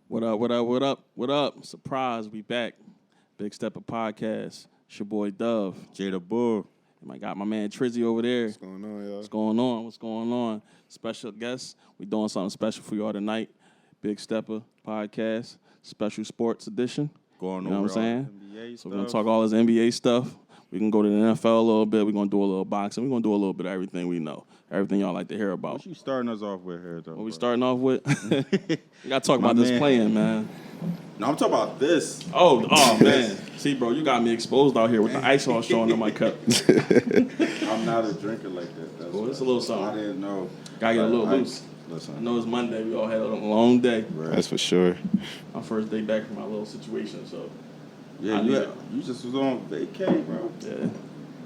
What up, what up, what up, what up? Surprise, we back. Big Steppa podcast. It's your boy Dove. Jada Bull. I got my man Trizzy over there. What's going on, y'all? What's going on? What's going on? Special guest. We doing something special for y'all tonight. Big Steppa podcast, special sports edition. Going You know over what I'm saying? NBA So stuff. we're going to talk all this NBA stuff. We can go to the NFL a little bit. We're going to do a little boxing. We're going to do a little bit of everything we know. Everything y'all like to hear about. What you starting us off with here, though? What we bro? starting off with? We got to talk My about this man. playing, man. No, I'm talking about this. Oh, man. See, bro, you got me exposed out here with the ice all showing in my cup. I'm not a drinker like that. That's Well, it's a little something. I didn't know. Gotta get a little loose. I Listen, know it's Monday. We all had a long day. That's for sure. My first day back from my little situation, so yeah, I you, need you just was on vacay, bro. yeah,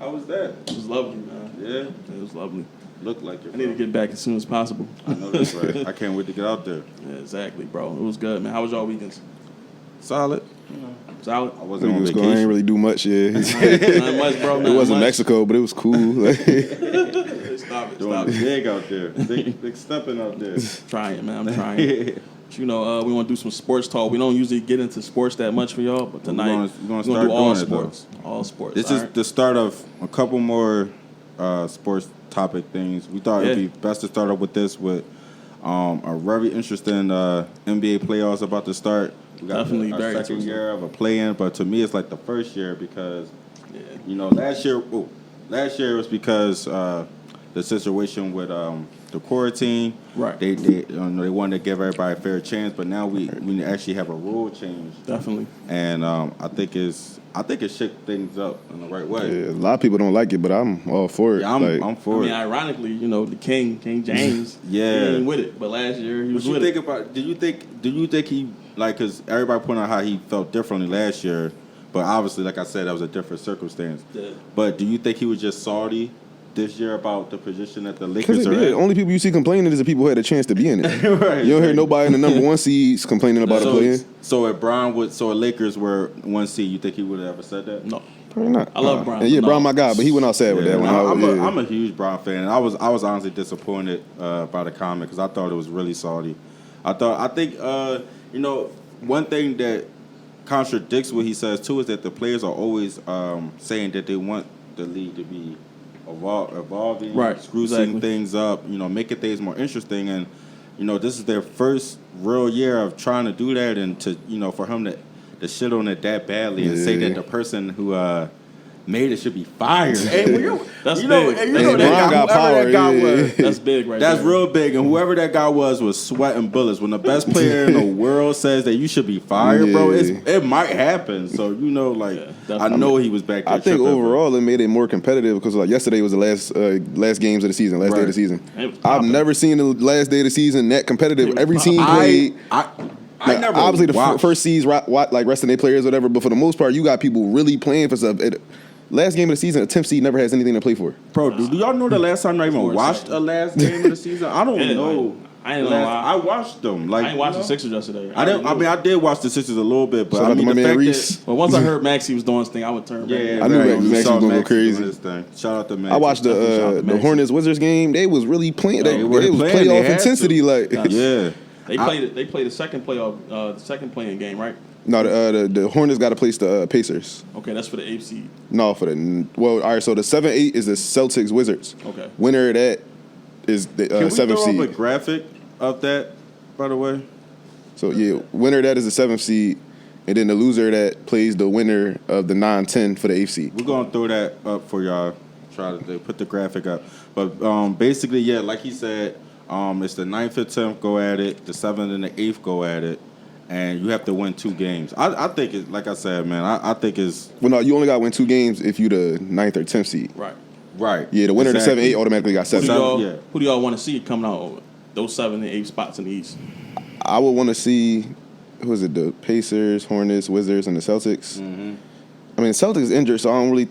How was that? it was lovely, man. Yeah, It was lovely. looked like it. I need to get back as soon as possible. I know that's right. I can't wait to get out there. Yeah, exactly, bro. It was good, man. How was y'all weekends? Solid. Solid? I wasn't on I vacation. ain't really do much, yeah. Not much, bro. It Not wasn't much. Mexico, but it was cool. Stop it. Doing Stop the it. big out there. Big stepping out there. Trying, man. I'm trying. But, you know, we want to do some sports talk. We don't usually get into sports that much for y'all, but tonight we're gonna we're start do all doing it, though. sports. All sports. This all is right? the start of a couple more sports topic things. We thought it'd be best to start up with this with a very interesting NBA playoffs about to start. We got Definitely our very second interesting. year of a play-in, but to me it's like the first year because Yeah. you know last year was because the situation with the quarantine. Right. They they wanted to give everybody a fair chance, but now we actually have a rule change, Definitely. and I think it shook things up in the right way. Yeah, a lot of people don't like it, but I'm all for it. Yeah, I'm Like, for I mean, it. ironically, you know, the King James, Yeah. he ain't with it. But last year, he What was you with think it. about? Do you think he like? Because everybody pointed out how he felt differently last year, but obviously, like I said, that was a different circumstance. Yeah. But do you think he was just salty this year about the position that the because Lakers are the in? only people you see complaining is the people who had a chance to be in it. Right, You don't hear right. nobody in the number one seeds complaining about a play-in. So if Lakers were 1 seed, you think he would have ever said that? No. Probably not. I love Bron, And yeah, but Bron no. my guy, but he went outside with that one. I'm a huge Brown fan, and I was honestly disappointed by the comment because I thought it was really salty. I think you know, one thing that contradicts what he says too is that the players are always saying that they want the league to be evolving, Right, sprucing exactly. things up, you know, making things more interesting, and you know, this is their first real year of trying to do that, and to for him to shit on it that badly and say Yeah. that the person who made it should be fired. Hey, That's you know, big. and you That's know big. that guy, Bron got whoever power, that guy yeah. was. That's big right That's there. real big, and whoever that guy was sweating bullets. When the best player in the world says that you should be fired, bro, Yeah. it might happen. So you know, like Yeah, I know he was back there. I think tripping. overall it made it more competitive because like yesterday was the last games of the season, last day of the season. It was I've popping. never seen the last day of the season that competitive. It was Every popping. team played. I Like, never obviously the watched. first seeds like resting their players or whatever, but for the most part, you got people really playing for stuff. Last game of the season, a 10th seed never has anything to play for. Bro, do y'all know the last time I even For a watched second. a last game of the season? I don't Yeah, know. I ain't gonna lie. I watched them. Like I ain't watched you the know? Sixers yesterday. I didn't. I mean, I did watch the Sixers a little bit, but Shout I out to mean my the man fact Reese. that But once I heard Maxey was doing his thing, I would turn back. yeah, I knew right. that You Maxey saw was gonna go Maxey crazy. doing his thing. Shout out to Maxey. I watched Definitely shout out to the Maxey. Hornets Wizards game. They was really playing. They It were was playing. They playoff had intensity. to. Like Yeah. They played the second playoff, the second playing game, right? no, the Hornets got to place the Pacers. Okay, that's for the 8th seed. No, for the all right. So the 7-8 is the Celtics Wizards. Okay. Winner of that is the Can we 7th throw up a seed. graphic of that, by the way? So yeah, winner of that is the 7th seed, and then the loser of that plays the winner of the 9-10 for the 8th seed. We're gonna throw that up for y'all. Try to put the graphic up. But basically, yeah, like he said, it's the 9th and 10th go at it, the 7th and the 8th go at it, and you have to win 2 games. I think it's like I said, man. I think it's Well, no, you only got to win 2 games if you the 9th or 10th seed. Right. right. Yeah, the winner Exactly. of the 7-8 automatically got Who do 7. y'all, yeah. who do y'all want to see coming out those 7 and 8 spots in the East? I would want to see, who is it, the Pacers, Hornets, Wizards, and the Celtics. Mm-hmm. I mean, Celtics is injured, so I don't really.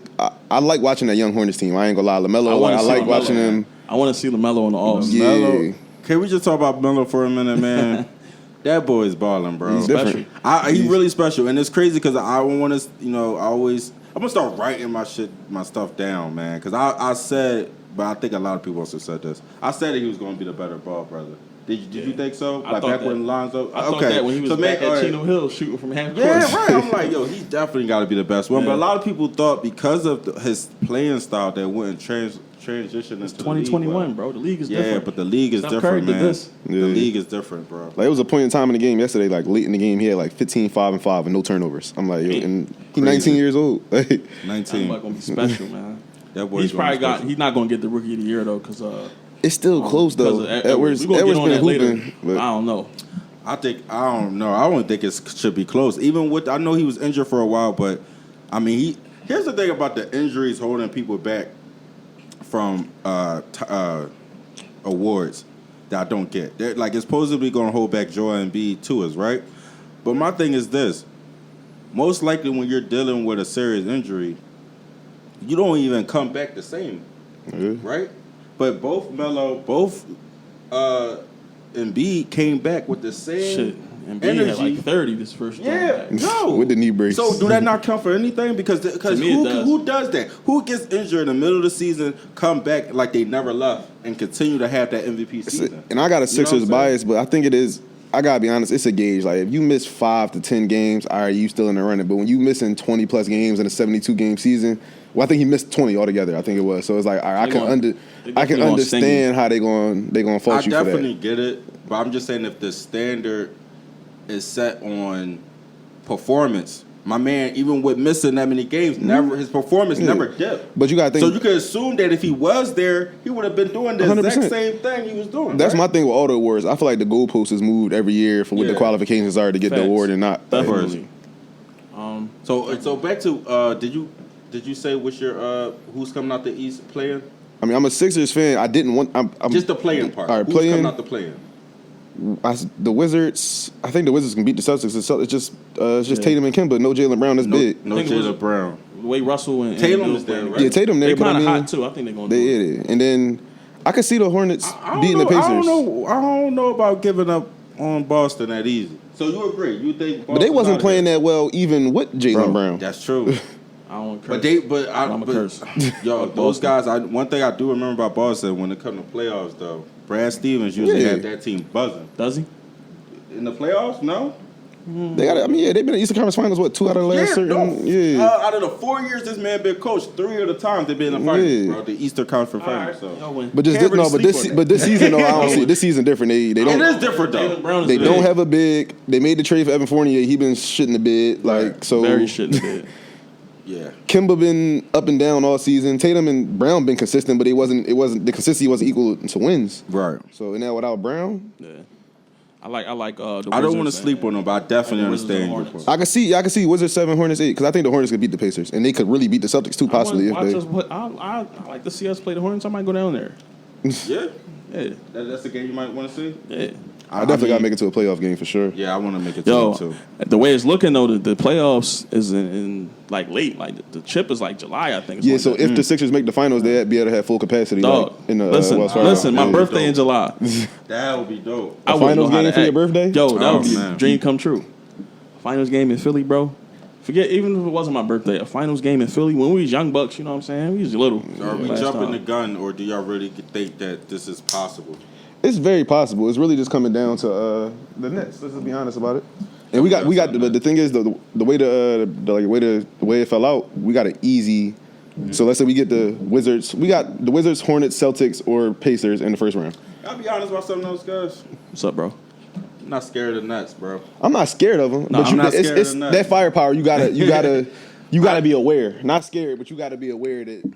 I like watching that young Hornets team. I ain't gonna lie, LaMelo. wanna I see like LaMelo, watching man. him. I want to see LaMelo on the All. Yeah. Melo. Can we just talk about Melo for a minute, man? That boy is balling, bro. He's different. He's really special, and it's crazy because I want to, I'm gonna start writing my stuff down, man. Because I said, but I think a lot of people also said this. I said that he was gonna be the better ball brother. Did you think so? I Like thought back that. when Lonzo. I thought that when he was back at Chino Hill shooting from half court. Yeah, right. I'm like, yo, he's definitely got to be the best one. Yeah. But a lot of people thought because of his playing style that wouldn't transition into 2021, bro. The league is different. Yeah, but the league is Steph different, Curry did man. this. The Yeah. league is different, bro. Like, it was a point in time in the game yesterday, like late in the game, he had like 15, 5, and 5 and no turnovers. I'm like, yo, and he's 19 years old. Like, 19. That's gonna be special, man. That boy's He's probably gonna be he's not gonna get the rookie of the year though, because it's still close though. Edwards we're gonna get on been that later. hooping, but I don't know. I don't know. I don't think it should be close. Even with, I know he was injured for a while, but I mean, here's the thing about the injuries holding people back from awards that I don't get. They're, like, it's supposedly going to hold back Joel Embiid too, is right. But my thing is this: most likely when you're dealing with a serious injury, you don't even come back the same, right? But both Embiid came back with the same Embiid energy. had like 30 this first game. Yeah, no. with the knee brace. So do that not count for anything? Because me, it does. who does that? Who gets injured in the middle of the season, come back like they never left, and continue to have that MVP season? And I got a You know Sixers what I'm saying? bias, but I think it is. I gotta be honest, it's a gauge. Like, if you miss 5 to 10 games, all right, you still in the running. But when you missing 20 plus games in a 72 game season, well, I think he missed 20 altogether. I think it was. So it's like, all right, I can understand how they gonna fault you for that. I definitely get it, but I'm just saying if the standard is set on performance, my man, even with missing that many games, his performance never dipped. But you gotta think. So you can assume that if he was there, he would have been doing the 100%. exact same thing he was doing. That's right? my thing with all the awards. I feel like the goalpost is moved every year for what the Yeah. qualifications are to get the Facts. award and not. Definitely. So back to did you say what's your who's coming out the East playing? I mean, I'm a Sixers fan. I didn't want. I'm Just the playing part. All right, Who's playing. coming out the playing? The Wizards. I think the Wizards can beat the Celtics. It's just Tatum and Kemba. No Jalen Brown. That's big. No I think it was- Jalen Brown. The way Russell and Tatum Bill is there, playing. right? Yeah, Tatum there, They but I kind of mean, hot too. I think they're gonna they do it. hit it. And then I could see the Hornets I don't beating know, the Pacers. I don't know about giving up on Boston that easy. So you agree? You think? Boston's But they wasn't out playing here? that well, even with Jalen Brown. That's true. I don't want to curse. I'm a curse. Yo, those guys. One thing I do remember about Boston when it comes to playoffs, though, Brad Stevens usually had that team buzzing Does he? in the playoffs. No. They got. I mean, yeah, they've been in the Eastern Conference Finals. What, 2 out of the last certain? Out of the 4 years this man been coached, 3 of the times they've been in the finals, Yeah. bro. The Eastern Conference Finals. Y'all So. win. But just Can't really but sleep on but this season though, I don't see. This season different. They It don't. is different though. Jalen Brown is They big. don't have a big. They made the trade for Evan Fournier. He been shitting the bed. Like, so. Very shit in the bed. Yeah. Kimba been up and down all season. Tatum and Brown been consistent, but it wasn't the consistency wasn't equal to wins. Right. So now without Brown, Yeah. I like the Wizards, I don't want to man. sleep on them, but I definitely The Wizards and understand your Hornets. point. I can see Wizards 7, Hornets 8, because I think the Hornets could beat the Pacers, and they could really beat the Celtics too, possibly. I like to see us play the Hornets. I might go down there. Yeah. Yeah, That's the game you might want to see. yeah. I definitely got to make it to a playoff game for sure. Yeah, I want to make it to Yo, them too. the way it's looking though, the playoffs is in like late. Like the chip is like July, I think. Yeah, so if the Sixers make the finals, they'd be able to have full capacity. Dog, Like, in the listen, Wells Fargo. listen. My That would be birthday in dope. July. That would be dope. I wouldn't finals know how game to for your act. birthday? Yo, that Oh, would be man. a dream come true. Finals game in Philly, bro. Forget even if it wasn't my birthday. A finals game in Philly when we was young bucks. You know what I'm saying? We was little. Are we Last jumping time. the gun, or do y'all really think that this is possible? It's very possible. It's really just coming down to the Nets. Let's just be honest about it. And we got. But the thing is, the way it fell out, we got an easy. So let's say we get the Wizards. We got the Wizards, Hornets, Celtics, or Pacers in the first round. I'll be honest about some of those guys. What's up, bro? I'm not scared of the Nets, bro. I'm not scared of them, but I'm not it's scared of them. that firepower. You gotta be aware. Not scared, but you gotta be aware that.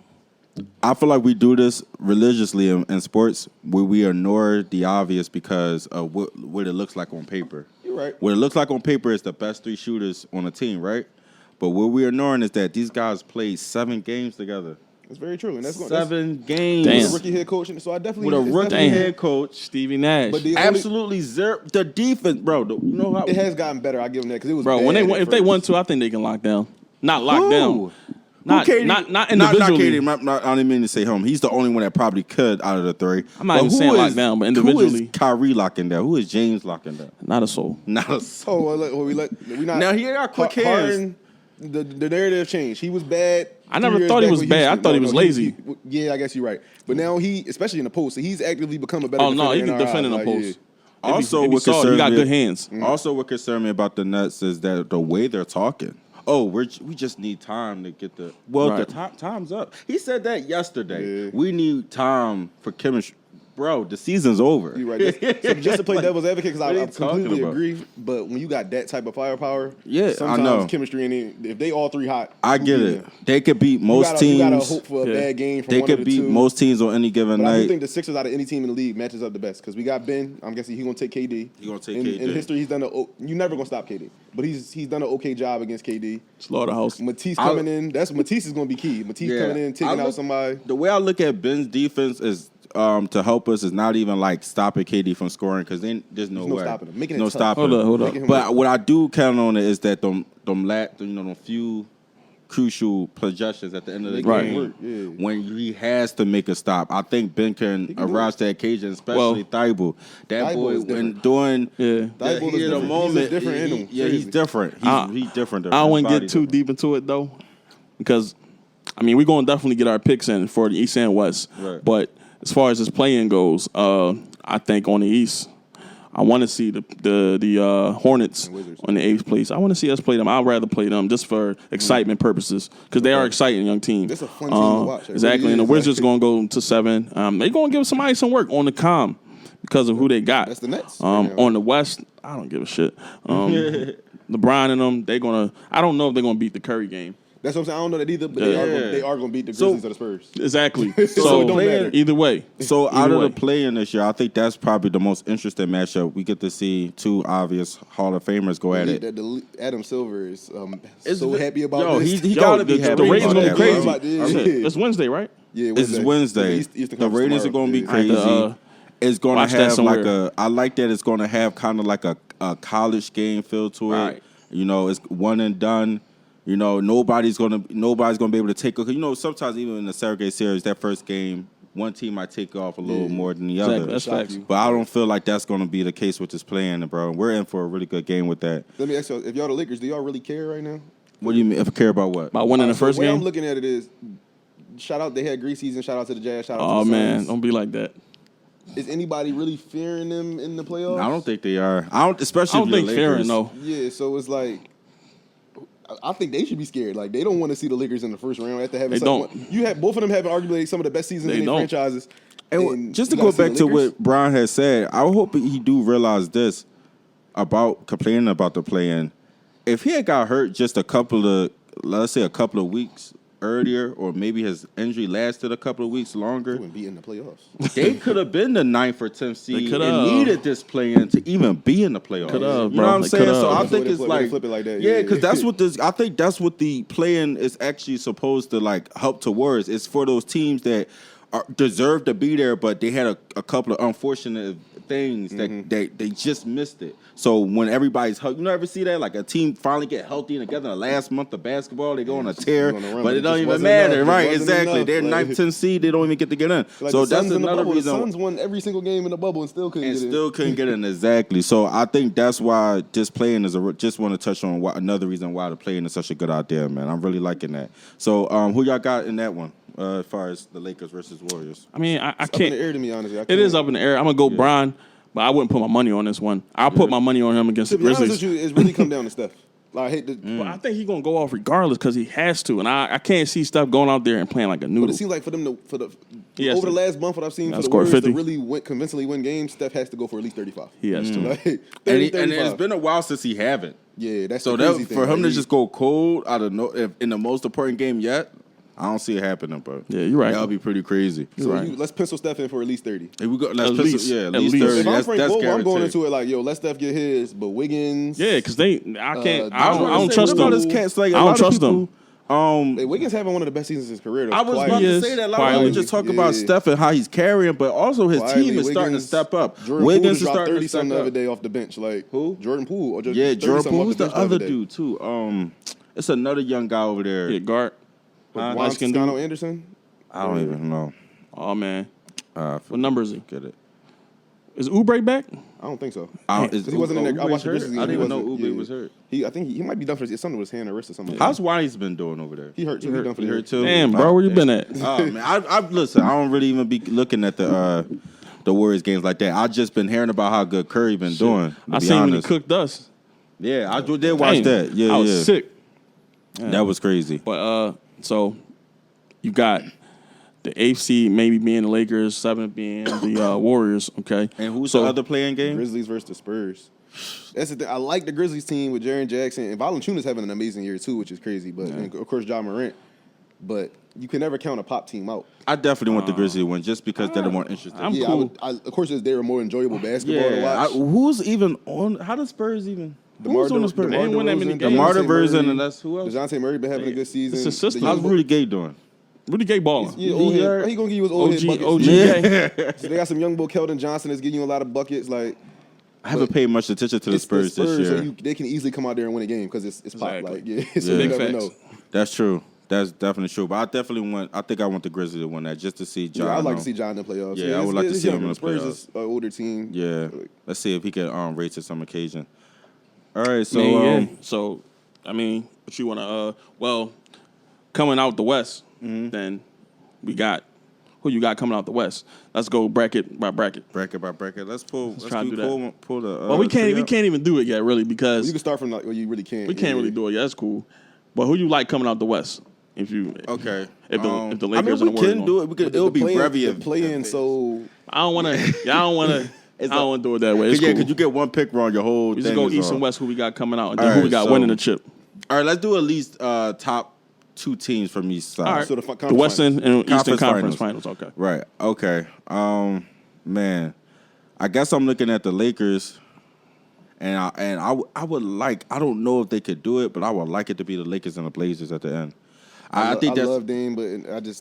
I feel like we do this religiously in sports, where we ignore the obvious because of what it looks like on paper. You're right. What it looks like on paper is the best 3 shooters on a team, right? But what we're ignoring is that these guys played 7 games together. That's very true, and that's going. 7 games. Damn. With a rookie head coach, and so I definitely With a it's rookie definitely- head coach. Stevie Nash. But the only, Absolutely zero. The defense, bro. You know how it has gotten better. I give them that because it was. Bro, bad when at if they first. want to, I think they can lock down. Not lock Who? down. Not KD? not individually. Not KD. I didn't mean to say him. He's the only one that probably could out of the 3. I'm not But even who saying is- lock down, but Who individually. is Kyrie locking down? Who is James locking down? Not a soul. Not a Oh, we not. Now, he got quick hands. Harden, the narrative changed. He was bad. I never 2 years thought he back was with bad. I Houston. thought he was lazy. Yeah, I guess you're right. But now especially in the post, he's actively become a better. Oh no, defender he in can our defend in eyes. the Like, post. Also, it be what solid. concerned He got me- good hands. Also, what concerned me about the Nets is that the way they're talking. Oh, we just need time to get the Right. time's up. He said that yesterday. Yeah. We need time for chemistry. Bro, the season's over. You're right. So just to play devil's advocate, because what are I you talking completely about? agree. But when you got that type of firepower, Yeah, I sometimes know. chemistry ain't. If they all three hot, I who get beat it. them? They could beat most You gotta teams. hope for a Yeah. bad game from They one could of the beat two. most teams on any given But I do night. think the Sixers out of any team in the league matches up the best because we got Ben. I'm guessing he's gonna take KD. He gonna take in, KD. In history, he's done you never gonna stop KD, but he's done an okay job against KD. Slaughterhouse. Matisse coming in. Matisse is gonna be key. Matisse Yeah. coming in, taking out somebody. The way I look at Ben's defense is to help us is not even like stopping KD from scoring because there's no way. stopping him. Making it no tough. stopping. Hold up. Making him But work. what I do count on it is that them few crucial possessions at the end of the Right. game Work, yeah. when he has to make a stop. I think Ben can can do arouse that occasion, especially Thibault. That Thibault boy is when different. doing Yeah. the Thibault is heat of the different. He's a moment, different animal. he's Seriously. different. He's different. I don't want to His get too body deep into it though, because I mean we're going to definitely get our picks in for the East and West. Right. But as far as this play-in goes, I think on the East, I want to see the Hornets on the 8th place. I want to see us play them. I'd rather play them just for excitement purposes because they are exciting young team. It's a fun team to watch. It Exactly, really and the is. Wizards going to go to 7. They're going to give somebody some work on the comm because of who they got. That's the Nets right now. On the West, I don't give a shit. LeBron and them, they're going to – I don't know if they're going to beat the Curry game. That's what I'm saying. I don't know that either, but Yeah. they are going to beat the Grizzlies or the Spurs. Exactly. So So, it don't matter. either way. So Either out of way. the play-in this year, I think that's probably the most interesting matchup. We get to see two obvious Hall of Famers go at it. Adam Silver is It's so ve- happy about Yo, this. he gotta be the happy. ratings about going to that, be bro. crazy. Yeah. Shit, it's Wednesday, right? Yeah, It's Wednesday. Eastern The ratings are going to be tomorrow. crazy. It's going watch to that have like somewhere. I like that it's going to have kind of like a college game feel to it. Right. You know, it's one and done. You know, nobody's gonna be able to take. You know, sometimes even in the segregated series, that first game, one team might take off a little more than the Exactly. other. That's facts. But I don't feel like that's going to be the case with this playing, bro. We're in for a really good game with that. Let me ask you, if y'all the Lakers, do y'all really care right now? What do you mean? If I care about what? About winning the So first way game? I'm looking at it is, shout out, they had great season. Shout out to the Jazz. Shout out Oh, to the man. Suns. Don't be like that. Is anybody really fearing them in the playoffs? I don't think they are. I don't, especially I don't if you're think the fearing, Lakers. though. Yeah, so it's like, I think they should be scared. Like, they don't want to see the Lakers in the first round after having They don't. You have both of them having arguably some of the best seasons They in their don't. franchises. And just to you go gotta see back the to Lakers. what Brian has said, I hope he do realize this about complaining about the play-in. If he had got hurt just a couple of weeks earlier, or maybe his injury lasted a couple of weeks They longer, wouldn't be in the playoffs. they could have been the 9th or 10th seed could've. and needed this play-in to even be in the playoffs. Could've, you bro. know what I'm They saying? could've. So I That's think the way it's they like flip it like that. Yeah, Yeah. because that's what this. I think that's what the play-in is actually supposed to like help towards. It's for those teams that deserve to be there, but they had a couple of unfortunate things that they just missed it. So when everybody's you ever see that? Like a team finally get healthy and together in the last month of basketball, they go on a tear, on a run, but but it it don't just even wasn't matter, enough. It right? wasn't Exactly. enough. They're Like- 9th, 10th seed, they don't even get to get in. Like So the that's Suns in the another bubble, reason. The Suns won every single game in the bubble and still couldn't And get still in. couldn't get in exactly. So I think that's why this playing is just want to touch on another reason why the playing is such a good idea, man. I'm really liking that. So who y'all got in that one as far as the Lakers versus Warriors? I mean, I Up in can't. the air to me, honestly. It is up in the air. I'm going to go Bron, but I wouldn't put my money on this one. I'll put my money on him against To the be honest with Grizzlies. you, it's really come down to Steph. Like, I hate to, But I think he's going to go off regardless because he has to. And I can't see Steph going out there and playing like a but noodle. it seems like for them to He has over to. the last month, what I've seen Now for the score Warriors 50. to really convincingly win games, Steph has to go for at least 35. He has to. Like, 30, And, and 35. it's been a while since he haven't. Yeah, that's So the crazy that, thing. for him Like, to just go cold out of in the most important game yet, I don't see it happening, bro. Yeah, you're right. That would be pretty crazy. So right. let's pencil Steph in for at least 30. If we go, let's At pencil- least. yeah, at At least least. 30. If I'm That's Frank Vogel, I'm going guaranteed. into it like, yo, let Steph get his, but Wiggins. Yeah, because I can't. I I was don't gonna trust What about them. his cats? Like, a I lot don't of trust people, them. Hey, Wiggins having one of the best seasons of his career. Though, I was about quietly. to is, say that. A lot of quietly. people just talk about Yeah. Steph and how he's carrying, but also his Quietly, team is starting to Wiggins- step up. Jordan Wiggins Poole is dropped starting to 30 step something the other up. day off the bench. Like Who? Jordan Poole. Or just Yeah, 30 Jordan something Poole. off Who's the bench other day. dude too? It's another young guy over there. Yeah, guard. Juan light-skinned Toscano dude. Anderson. I don't even know. Oh, man. I What number is he? forget it. Is Oubre back? I don't think so. Is He wasn't in there. I Oubre watched the hurt? Grizzlies game. I didn't He even know wasn't- Oubre yeah. was hurt. I think he might be done for his something with his hand or wrist or something. How's Wise been doing over there? He hurt too. He done for He the hurt too. Damn, bro, where you been at? Oh man, I listen. I don't really even be looking at the the Warriors games like that. I just been hearing about how good Curry been doing. I seen when he cooked us. Yeah, I did watch that. Yeah, I was sick. Yeah. That was crazy. But so you got the 8th seed maybe being the Lakers, 7th being the Warriors. Okay, and who's the other playing game? Grizzlies versus the Spurs. That's the thing. I like the Grizzlies team with Jaren Jackson and Valanciunas having an amazing year too, which is crazy. But and of course, Ja Morant. But you can never count a pop team out. I definitely want the Grizzlies to win just because they're the more interesting. I'm cool. Of course, they were more enjoyable basketball to watch. Who's even on? How does Spurs even? Who's on the Spurs? They ain't win that many games. DeMar DeRozan, and that's who else? DeJounte Murray been having a good season. It's a system. How's Rudy Gay doing? Rudy Gay balling. He gonna give you his old head buckets. OG Gay. So they got some young bull Keldon Johnson that's getting you a lot of buckets. Like I haven't paid much attention to the Spurs this year. So they can easily come out there and win a game because it's pop. Exactly. Like so you never know. That's true. That's definitely true. But I think I want the Grizzlies to win that just to see John. Yeah, I'd like to see John in the playoffs. Yeah, I would like to see him in the Spurs playoffs. is an older team. Yeah, let's see if he can race at some occasion. All right, so So I mean, what you want to coming out the West, then we got who you got coming out the West. Let's go bracket by bracket. Bracket by bracket. Let's pull. Let's try to do that. Pull the. Well, we can't even do it yet, really, because you can start from you really can't. We can't really do it. Yeah, that's cool. But who you like coming out the West? If the Lakers and the Warriors can do it. It'll be Brevy playing. So I don't want to. I don't want to. I don't want to do it that way. It's cool. Because you get one pick wrong, your whole we thing. just go is East off. and West. Who we got coming out, and then who we got winning the chip. All right, let's do at least top 2 teams from each side. All right. So the Western and Eastern Conference Finals. Okay. Right. Okay. Man, I guess I'm looking at the Lakers, and I would like. I don't know if they could do it, but I would like it to be the Lakers and the Blazers at the end. I think that's. I love Dame, but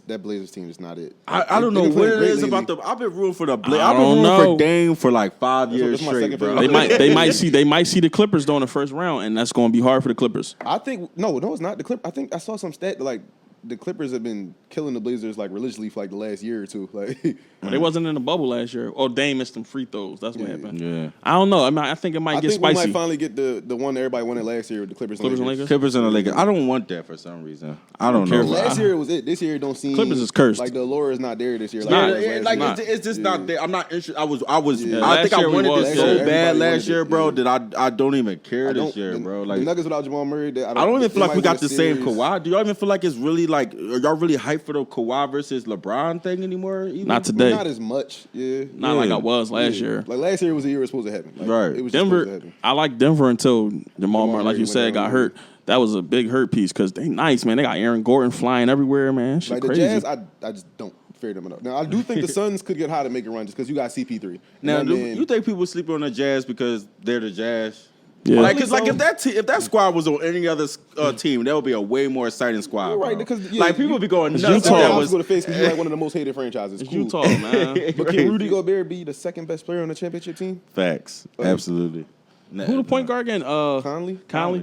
that Blazers team is not it. I don't know what it is about the. I've been rooting for the Blazers. I've been rooting for Dame for like 5 years straight, bro. They might see the Clippers though in the first round, and that's going to be hard for the Clippers. I think no, it's not the Clippers. I think I saw some stat like the Clippers have been killing the Blazers like religiously for like the last year or two. Like they wasn't in the bubble last year. Oh, Dame missed them free throws. That's what happened. Yeah. I don't know. I think it might get spicy. We might finally get the one that everybody wanted last year with the Clippers and Lakers. Clippers and the Lakers. I don't want that for some reason. I don't know. Last year it was it. This year it don't seem Clippers is cursed. Like the allure is not there this year. It's just not there. I'm not interested. I think I wanted this so bad last year, bro, that I don't even care this year, bro. Like the Nuggets without Jamal Murray. I don't even feel like we got the same Kawhi. Do y'all even feel like it's really like are y'all really hyped for the Kawhi versus LeBron thing anymore? Even? Not today. Not as much. Yeah. Not like I was last year. Like last year was the year it was supposed to happen. Like, right. It was Denver. I like Denver until Jamal Murray, like you said, got hurt. That was a big hurt piece because they nice, man. They got Aaron Gordon flying everywhere, man. Shit like crazy. The Jazz, I just don't fear them enough. Now I do think the Suns could get hot and make a run just because you got CP3. Now, you think people sleep on the Jazz because they're the Jazz? Yeah. Like, cause like if that squad was on any other team, that would be a way more exciting squad. You're right, bro. because like people would be going nuts. Utah. I was going to face because you're like one of the most hated franchises. It's cool. Utah, man. But can Rudy Gobert be the second best player on the championship team? Facts, absolutely. Who the point guard again? Conley.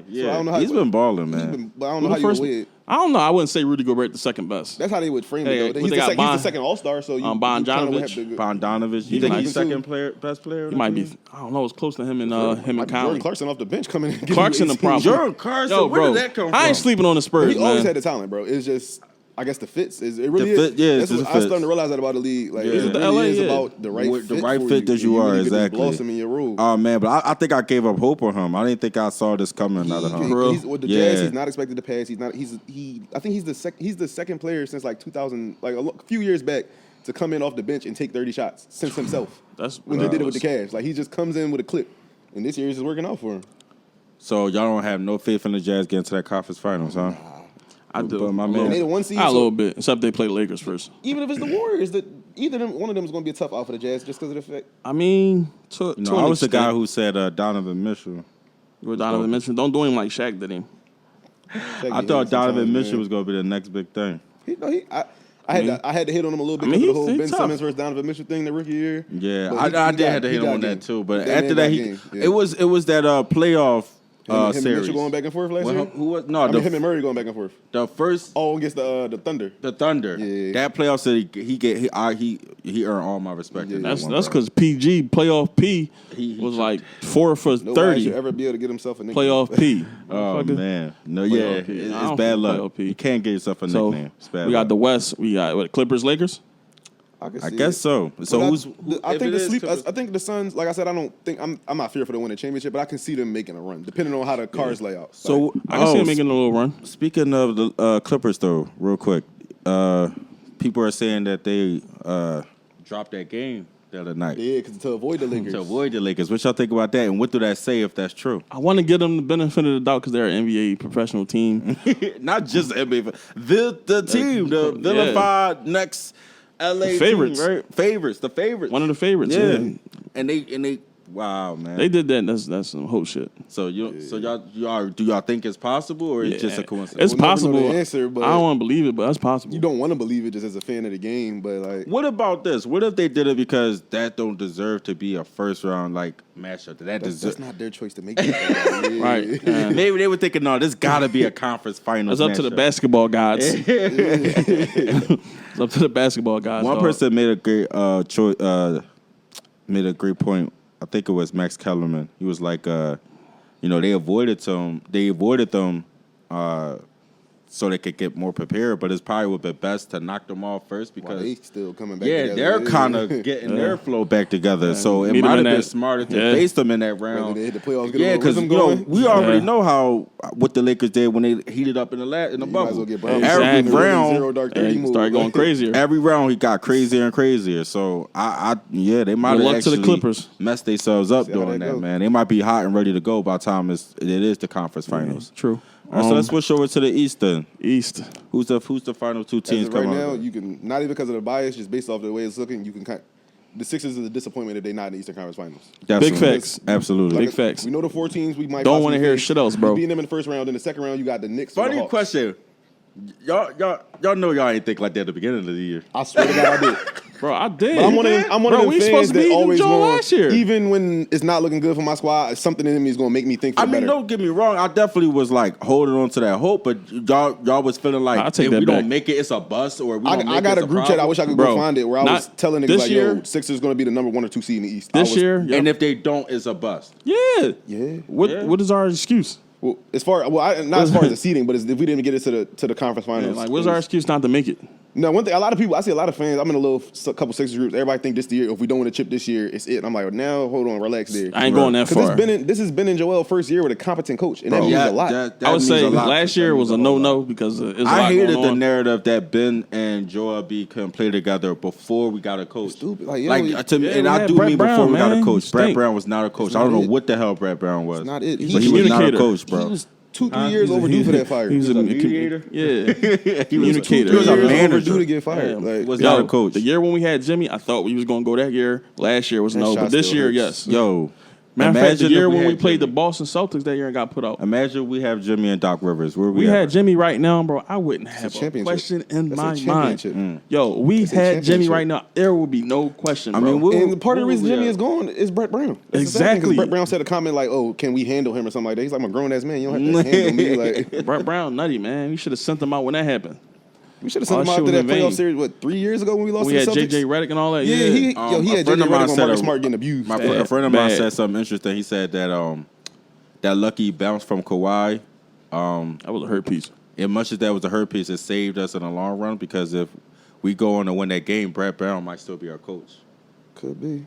Yeah, So I don't know how he's been balling, man. But I don't know how you go with. I don't know. I wouldn't say Rudy Gobert the second best. That's how they would frame it. Though. He's the second All-Star. So Bogdanovich. You think he's second best player? He might be. I don't know. It's close to him and Conley. Jordan Clarkson off the bench coming in. Clarkson the problem. Jordan Clarkson. Where did that come from? I ain't sleeping on the Spurs. He always had the talent, bro. It's just. I guess the fits is it really the fit, yeah. That's what I'm starting to realize that about the league. Like it really is about the right fit that you are exactly. Blossom in your role. Oh man, but I think I gave up hope on him. I didn't think I saw this coming out of him. With the Jazz, he's not expected to pass. He's not. I think he's the second player since like 2000, like a few years back, to come in off the bench and take 30 shots since himself. That's when they did it with the Cavs. Like he just comes in with a clip, and this year is working out for him. So y'all don't have no faith in the Jazz getting to that conference finals, huh? I do. But my man, they the one seed, a little bit, except they play the Lakers first. Even if it's the Warriors, one of them is going to be a tough out for the Jazz just because of the fact. I mean, I was the guy who said Donovan Mitchell. Donovan Mitchell, don't do him like Shaq did him. I thought Donovan Mitchell was going to be the next big thing. I had to hit on him a little bit because of the whole Ben Simmons versus Donovan Mitchell thing the rookie year. Yeah, I did have to hit him on that too. But after that, it was that playoff. Him series. and Mitchell going back and forth last year? Who was no? him and Murray going back and forth. The first against the Thunder. The Thunder. Yeah. That playoff series, he earned all my respect. Yeah. That's because PG playoff P was like 4 for 30. Nobody should ever be able to get himself a nickname. Playoff P. Oh man, no, playoff yeah, P. It's bad luck. You can't get yourself a nickname. It's bad we got luck. the West. We got Clippers, Lakers. I guess so. So I think the Suns. Like I said, I'm not fearful to win a championship, but I can see them making a run, depending on how the cards lay out. So I can see them making a little run. Speaking of the Clippers, though, real quick, people are saying that they dropped that game the other night. Yeah, because to avoid the Lakers. What y'all think about that, and what do that say if that's true? I want to give them the benefit of the doubt because they're an NBA professional team. Not just NBA, the team, the vilified next LA favorites, team, right? The favorites. One of the favorites. Yeah. And they. Wow, man. They did that. That's some whole shit. So y'all do y'all think it's possible or it's just a coincidence? It's possible. Answer, but I don't want to believe it, but that's possible. You don't want to believe it just as a fan of the game, but like. What about this? What if they did it because that don't deserve to be a first round matchup? That's not their choice to make. Right. Maybe they were thinking, no, this got to be a conference finals. It's up to the basketball gods. It's up to the basketball gods. One person made a great made a great point. I think it was Max Kellerman. He was like, they avoided them so they could get more prepared, but it's probably would be best to knock them off first because they still coming back. Yeah, together. they're kind of getting their flow back together. So it might have been smarter to face them in that round. They hit the playoffs. Yeah, because we already know what the Lakers did when they heated up in the bubble. Every round started going crazier. Every round he got crazier and crazier. So they might have actually to the Clippers. Messed themselves up doing that, man. They might be hot and ready to go by the time it is the conference finals. True. All right, so let's switch over to the East then. East. Who's the final two teams coming right now? You can not even because of the bias, just based off the way it's looking. You can the Sixers is a disappointment if they're not in the Eastern Conference Finals. Definitely. Big facts. Absolutely. Big facts. We know the 4 teams we might don't want to hear shit else, bro. Beating them in the first round. In the second round, you got the Knicks. Funny question. Y'all know y'all ain't think like that at the beginning of the year. I swear to God, I did. Bro, I did. But I'm one of them fans that always last year. Even when it's not looking good for my squad, something in me is going to make me think for better. Don't get me wrong. I definitely was holding on to that hope, but y'all was feeling like if we don't make it, it's a bust. Or we don't I got a group chat. I wish I could go find it where I was telling niggas yo, Sixers going to be the number 1 or 2 seed in the East. This year, and if they don't, it's a bust. Yeah. What is our excuse? Well, not as far as the seeding, but if we didn't get it to the conference finals, what's our excuse not to make it? No, one thing. I see a lot of fans. I'm in a couple Sixers groups. Everybody think this the year. If we don't win a chip this year, it's it. And I'm like, now hold on, relax there. I ain't going that far. This has been in Joel's first year with a competent coach, and that means a lot. I would say last year was a no because it was I hated the narrative that Ben and Joel can play together before we got a coach. Stupid. And I do mean before we got a coach. Brett Brown was not a coach. I don't know what the hell Brett Brown was. Not it. But he was not a coach, bro. He was 2-3 years overdue for that fire. He was a mediator. Yeah, communicator. He was a manager overdue to get fired. Was not a coach. The year when we had Jimmy, I thought we was going to go that year. Last year was no, but this year, yes. Matter of fact, the year when we played the Boston Celtics that year and got put out. Imagine we have Jimmy and Doc Rivers. Where we had Jimmy right now, bro. I wouldn't have a question in my mind. Yo, we had Jimmy right now. There would be no question, bro. And part of the reason Jimmy is gone is Brett Brown. Exactly. Brett Brown said a comment like, "Oh, can we handle him or something like that?" He's like, "I'm a grown ass man. You don't have to handle me." Like Brett Brown, nutty man. We should have sent him out when that happened. We should have sent him out after that playoff series, 3 years ago when we lost to the Celtics? We had J.J. Redick and all that. Yeah, he had J.J. Redick on Marcus Smart getting abused. A friend of mine said something interesting. He said that that lucky bounce from Kawhi, that was a hurt piece. As much as that was a hurt piece, it saved us in the long run because if we go on to win that game, Brett Brown might still be our coach. Could be.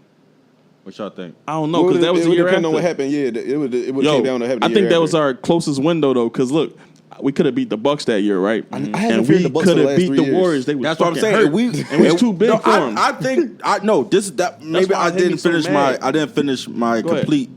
What y'all think? I don't know because that was the year after. On what happened. Yeah, it would came down to happen. I think that was our closest window though, because look. We could have beat the Bucs that year, right? I and we could have beat the Warriors. They That's what I'm saying. And we was too big for them. I think maybe I didn't finish my complete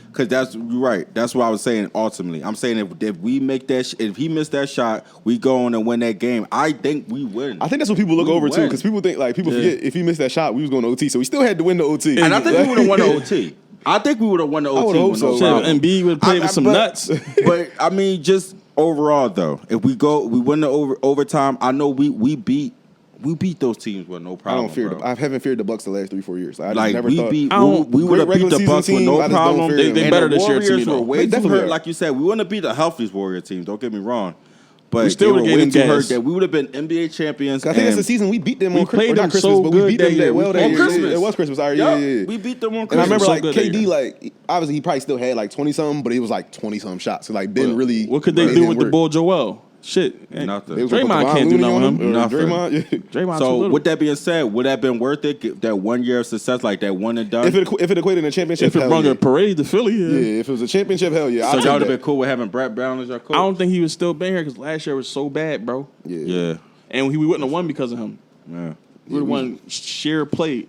because that's right. That's what I was saying. Ultimately, I'm saying if we make that, if he missed that shot, we go on and win that game. I think we win. I think that's what people look over too, because people think forget if he missed that shot, we was going to OT, so we still had to win the OT. And I think we would have won the OT. I think we would have won the OT. I would hope so. And B would play with some nuts. But I mean, just overall though, if we win the overtime. I know we beat those teams with no problem. I don't fear. I haven't feared the Bucs the last 3-4 years. I never we thought would have beat the Bucs with no problem. They better this year to me though. Way too hurt, like you said. We wouldn't have beat the healthiest Warrior team. Don't get me wrong. But we still were way too hurt gas. that we would have been NBA champions. I think that's the season we beat them on Christmas. Not Christmas, but we beat them that well that year. Christmas. It was Christmas. Yeah. We beat them on Christmas. And I remember KD, obviously he probably still had 20-something, but it was 20-something shots. So Ben really. What could they do with the bull Joel? Shit. Nothing. Draymond can't do nothing with him. Nothing. Draymond So with that being said, would that have been worth it? That 1 year of success, like that one and done? If it equated in a championship, If it brought a parade to Philly, yeah, if it was a championship, hell yeah. So y'all would have been cool with having Brett Brown as your coach? I don't think he was still been here because last year was so bad, bro. Yeah. And we wouldn't have won because of him. Yeah. We would have won sheer play.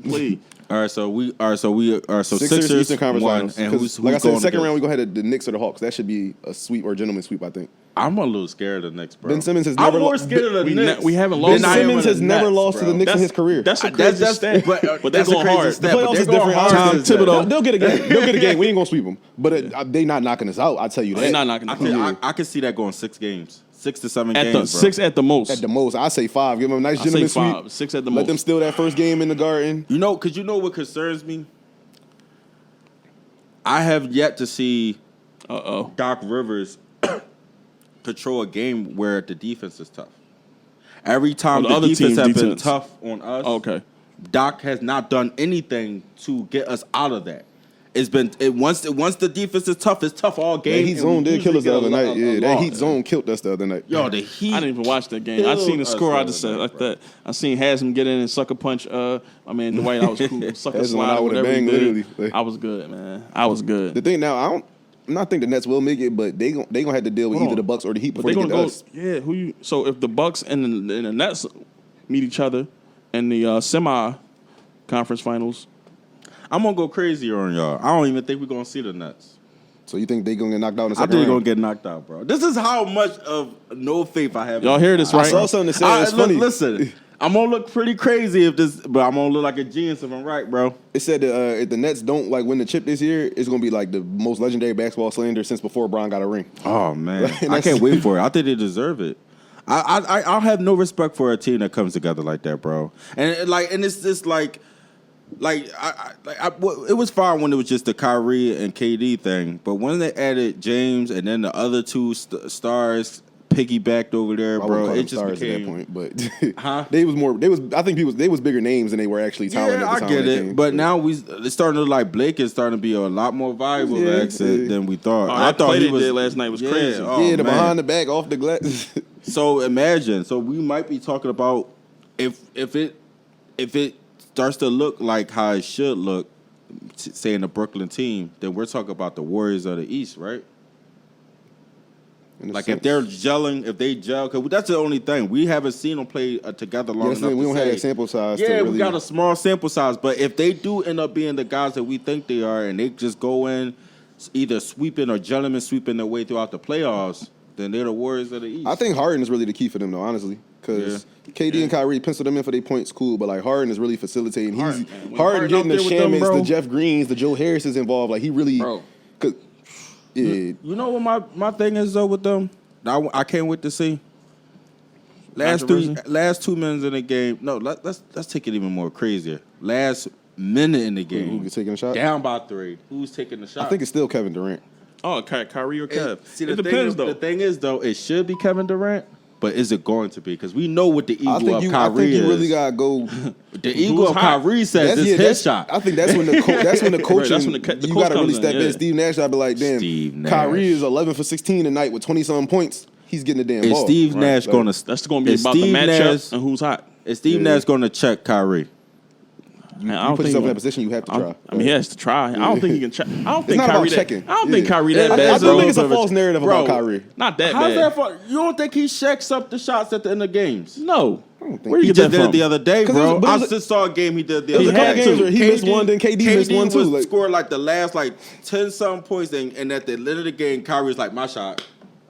All right, so Sixers Eastern Conference won, Finals. and who's like I said, going second against? round we gonna have the Knicks or the Hawks. That should be a sweep or a gentleman's sweep, I think. I'm a little scared of the Knicks, bro. Ben Simmons has I'm never more lost. scared of the Knicks. We haven't Ben lost. Simmons has never Nets, lost to the bro. Knicks in his career. That's a crazy stat. But they're that's a going crazy hard. stat. The but playoffs they're is going different. hard. Tom Is that- Thibodeau. They'll get a game. They'll get a game. We ain't gonna sweep them, but they not knocking us out. I tell you that. They're not knocking us out. I can see that going 6 games, 6 to 7 At games, the bro. 6 at the most. At the most, I say 5. Give them a nice I say gentleman's 5. sweep. 6 at the Let most. them steal that first game in the Garden. You know, because you know what concerns me? I have yet to see Doc Rivers control a game where the defense is tough. Every time the the other defense team's has been defense. tough on us, Okay. Doc has not done anything to get us out of that. Once the defense is tough, it's tough all game. That Heat zone did kill us the other night. Yeah, that Heat zone killed us the other night. Yo, the Heat. I didn't even watch that game. I seen the score. I just said like that. I seen Haslam get in and sucker punch. I mean, Dwight. I was cool. Sucker Haslam slide. out with a Whatever he bang, did. literally. I was good, man. I was good. The thing now, I'm not think the Nets will make it, but they gonna have to deal with Hold either on. the Bucks or the Heat But before they they gonna get to go. us. Yeah. Who you? So if the Bucks and the Nets meet each other in the semi-conference finals, I'm gonna go crazier on y'all. I don't even think we're gonna see the Nets. So you think they gonna get knocked out in the I second think they're gonna round? get knocked out, bro. This is how much of no faith I have. y'all hear this I right? saw something that said it's funny. Listen, I'm gonna look pretty crazy if this, but I'm gonna look like a genius if I'm right, bro. It said that if the Nets don't win the chip this year, it's gonna be like the most legendary basketball slander since before Bron got a ring. Oh man, I can't wait for it. I think they deserve it. I'll have no respect for a team that comes together like that, bro. And it's just like it was fine when it was just the Kyrie and KD thing, but when they added James and then the other two stars piggybacked over there, I wouldn't bro, call it them just stars became. at that point, but Huh? I think they was bigger names than they were actually talented. Yeah, at the I time get when they it, came. but now it's starting to look like Blake is starting to be a lot more valuable Yeah, exit yeah. than we thought. Oh, I that thought play he they was did last night was crazy. Oh, yeah, the man. behind the back, off the glass. So imagine, we might be talking about if it starts to look like how it should look, say in the Brooklyn team, then we're talking about the Warriors of the East, right? Like if they're gelling, if they gel, because that's the only thing we haven't seen them play together long enough. We to don't say, have that sample size. Yeah, to really, we got a small sample size, but if they do end up being the guys that we think they are, and they just go in either sweeping or gentlemen sweeping their way throughout the playoffs, then they're the Warriors of the East. I think Harden is really the key for them, though, honestly. Because KD and Kyrie pencil them in for their points, cool. But like Harden is really facilitating. Harden Harden getting out the there with them, Shamans, bro. the Jeff Greens, the Joe Harrises involved. Like he really, Bro. yeah. You know what my thing is though with them? I can't wait to see. Last 2 minutes in the game. No, let's take it even more crazier. Last minute in the game. Who's taking a shot? Down by 3. Who's taking the shot? I think it's still Kevin Durant. Oh, Kyrie or Kev. See, It depends though. The thing is though, it should be Kevin Durant, but is it going to be? Because we know what the ego I of think Kyrie you is. really gotta go. The ego of hot? Kyrie says it's his shot. I think that's when the coaching. that's when the you coach gotta really comes in, step in. yeah. Steve Nash, I'd be like, damn. Steve Nash. Kyrie is 11 for 16 tonight with 20-something points. He's getting the damn Is ball. Steve Right? Nash Like, going to? That's going to be about the matchup and who's hot. Is Steve Nash going to check Kyrie? Man, I You don't put think yourself in that position, you have to try. I mean, he has to try. I don't think he can. I don't think not about Kyrie. checking. I don't think Yeah. Kyrie that I bad, still bro. think it's a false narrative Bro, about Kyrie. Not that How's bad. that for? You don't think he checks up the shots at the end of games? No. don't think Where He you just get did that it from? the other day, bro. but I just saw a game he did the There was other a day. couple games where he missed one, then KD missed one too. Like, Scored like the last 10-something points, and at the end of the game, Kyrie was like, my shot.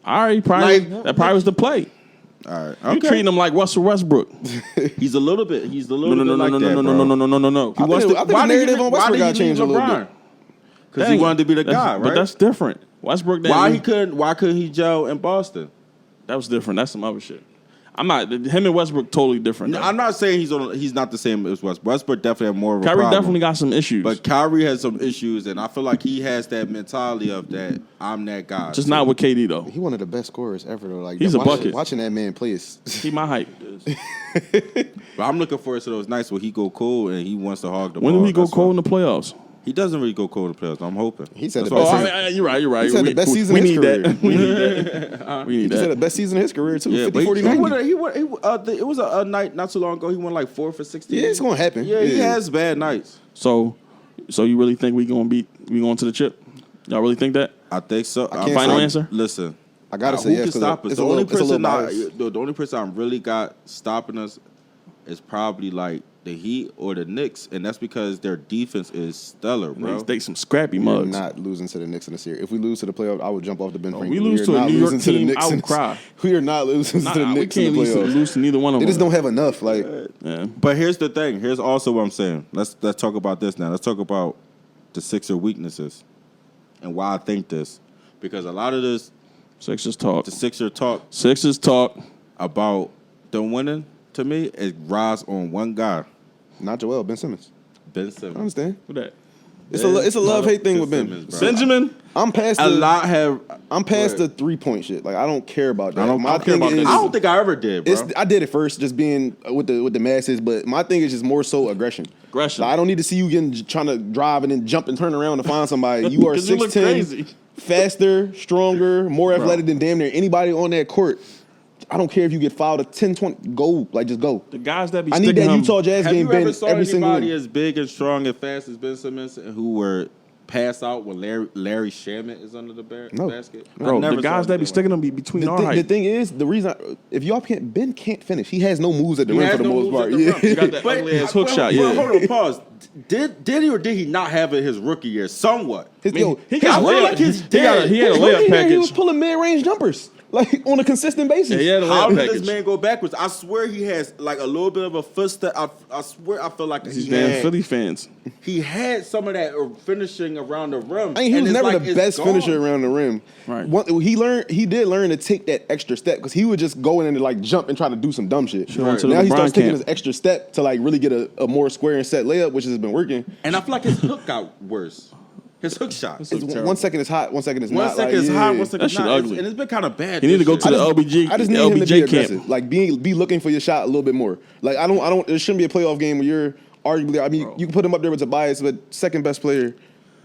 All right, that probably was the play. All right, You treating him like Russell Westbrook. He's a little bit like that, bro. No. I think the narrative on Westbrook got changed a little bit. Because he wanted to be the guy, right? But that's different. Westbrook. Why couldn't he gel in Boston? That was different. That's some other shit. Him and Westbrook totally different. No, I'm not saying he's not the same as Westbrook. Westbrook definitely have more of a Kyrie problem. definitely got some issues, But Kyrie has some issues, and I feel like he has that mentality of that I'm that guy. just not with KD though. He one of the best scorers ever though. Like He's a bucket. Watching that man play is He my hype. But I'm looking forward to those nights where he go cold and he wants to hog the When ball. do we go That's cold in the playoffs? He doesn't really go cold in the playoffs. I'm hoping. He said That's the what best I'm season. saying. You're right. You're right. He said the best season we in his need career. that. We need that. We need He that. said the best season in his career too. Yeah, 50, but 40, he 90. won. It was a night not too long ago. He won like 4 for 16. Yeah, it's gonna happen. Yeah, he has bad nights. So you really think we going to the chip? Y'all really think that? I think so. can't Final say- answer? Listen, I gotta say who yes. can 'cause stop us? it's The a only little- it's a little person biased. the only person I really got stopping us is probably like the Heat or the Knicks, and that's because their defense is stellar, bro. They some scrappy We're mugs. not losing to the Knicks in the series. If we lose to the playoffs, I would jump off the bench. we lose to a New York team, I would cry. We are not losing to the we Knicks in can't the playoffs. lose to neither one of They them. just don't have enough. Like, Yeah. But here's the thing. Here's also what I'm saying. Let's talk about this now. Let's talk about the Sixer weaknesses and why I think this. Because a lot of this, Sixers talk. the Sixer talk Sixers talk. about them winning, to me, it rides on one guy, not Joel, Ben Simmons. Ben I Simmons. understand. Who that? It's a love hate thing with Ben. Simmons, bro. Benjamin. I'm past A the lot have. I'm past the 3-point shit. Like, I don't care about that. I don't My care thing about that. is- I don't think I ever did, bro. I did it first, just being with the masses. But my thing is just more so aggression. Aggression. Like, I don't need to see you trying to drive and then jump and turn around to find somebody. You are 'Cause you look 6'10", crazy. faster, stronger, more athletic than damn near anybody on that court. I don't care if you get fouled a 10, 20. Go, like, just go. The guys that be I need sticking that him. Utah Jazz Have game you ever Ben saw every single anybody week. as big and strong and fast as Ben Simmons who were pass out when Larry Shamit is under the No. basket? I Bro, never the saw guys that be anything sticking them be between our The height. thing is, the reason if y'all can't, Ben can't finish. He has no moves at the He rim has for the no most moves part. at the rim. You got that ugly ass hook shot, yeah. Hold on, pause. Did he or did he not have it his rookie year? Somewhat. His, yo, he his got rookie- layup- he had a his layup rookie year, package. He was pulling mid-range jumpers like on a consistent basis. Yeah, he had a How layup did package. this man go backwards? I swear he has like a little bit of a footstep. I swear I feel like These he damn had, Philly fans. he had some of that finishing around the rim. I mean, he and was it's never like the it's best gone. finisher around the rim. Right. He did learn to take that extra step because he would just go in and like jump and try to do some dumb shit. Should've went to the Now he LeBron starts taking camp. his extra step to like really get a more square and set layup, which has been working. And I feel like his hook got worse. His hook shot. It's terrible. 1 second is hot, 1 second is One not. second like, is yeah. hot, 1 second That is shit not. ugly. And it's been kind of bad. You need to this go year. to the LBG. I just need him to be LBJ aggressive, camp. like be looking for your shot a little bit more. Like I don't. There shouldn't be a playoff game where you're arguably. I mean, you can put him up there with Tobias, but second best player.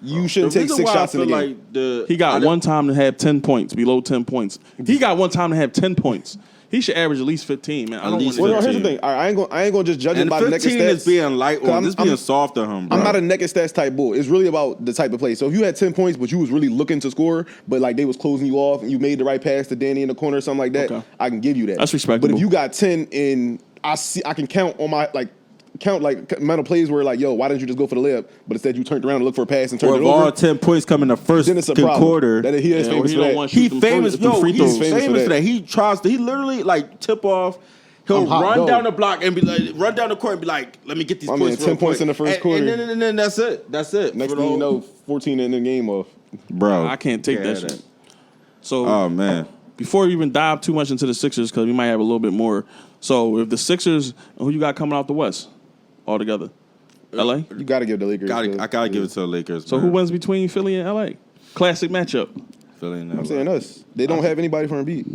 You shouldn't The take reason 6 why shots I in feel the game. like He got one time to have 10 points, below 10 points. He got one time to have 10 points. He should average at least 15, man. I don't least want Well, no, here's the 15. thing. All right, I ain't gonna just judge it and by the naked 15 stats. is being light 'Cause on. This being soft on him, bro. I'm not a naked stats type bull. It's really about the type of play. So if you had 10 points, but you was really looking to score, but like they was closing you off and you made the right pass to Danny in the corner or something like that, Okay. I can give you that. That's respectable. But if you got 10 and I can count on my amount of plays where like, yo, why didn't you just go for the layup? But instead you turned around and looked for a pass and turned Or it if all over. 10 points come in the first Then it's a problem. quarter. That he is Yeah, famous he for don't that. want He shoot them famous, free- them free he's throws. famous for that. He literally like tip off. He'll I'm hot, run go. down the block and be like, run down the court and be like, let me get these My points. man, 10 real points quick. in the first And quarter. then that's it. That's it. Next For thing you the know, whole- 14 in the game off. bro, I can't take Yeah, that shit. So Oh man, before we even dive too much into the Sixers, because we might have a little bit more. So if the Sixers, who you got coming out the West altogether? LA? You got to give the Lakers. I gotta give it to the Lakers. So man. who wins between Philly and LA? Classic matchup. Philly and I'm saying us. They don't have anybody for Embiid.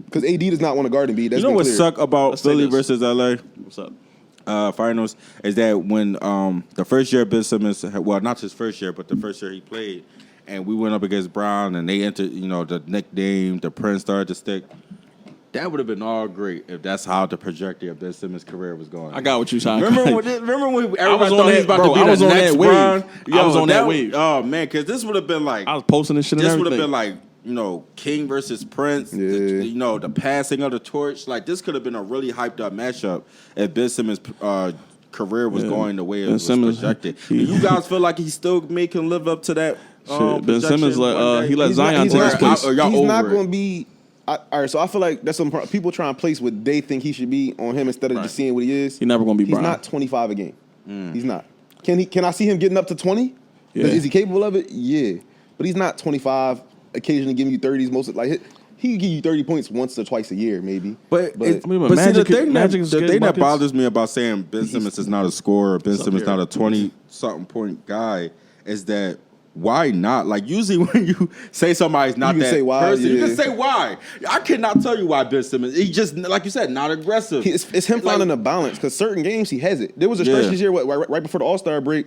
Because AD does not want to guard Embiid. That's You know been what clear. suck about Let's say Philly this. versus LA What's up? finals is that when the first year Ben Simmons, well, not his first year, but the first year he played, and we went up against Brown, and they entered, the nickname, the Prince started to stick. That would have been all great if that's how the trajectory of Ben Simmons' career was going. I got what you trying. Remember when everybody I was on thought he that- was about bro, to be I the was on next that wave. Bron? I was on that wave. Oh man, because this would have been like I was posting this shit and this would everything. have been like King versus Prince. Yeah. The passing of the torch. Like this could have been a really hyped up matchup if Ben Simmons' career was going the way it Ben was Simmons, projected. he- You guys feel like he still can live up to that? Shit, Ben projection Simmons one day? he let He's not- Zion he's take not- his place. Or y'all He's not over it? going to be. All right, so I feel like that's some people trying to place what they think he should be on him instead of Right. just seeing what he is. He's never gonna be He's Brown. not 25 a game. He's not. Can I see him getting up to 20? Yeah. Is he capable of it? Yeah, but he's not 25. Occasionally giving you 30s. He can give you 30 points once or twice a year, maybe. But I mean, but see, Magic- the thing Magic is that getting buckets. bothers me about saying Ben Simmons is not a scorer, Ben It's up Simmons here. not a 20-something point guy, is that why not? Like usually when you say somebody's not You can that say why, person, you yeah. can say why. I cannot tell you why Ben Simmons. He just, like you said, not aggressive. It's him finding a balance because certain games he has it. There was a stretch Yeah. this year right before the All-Star break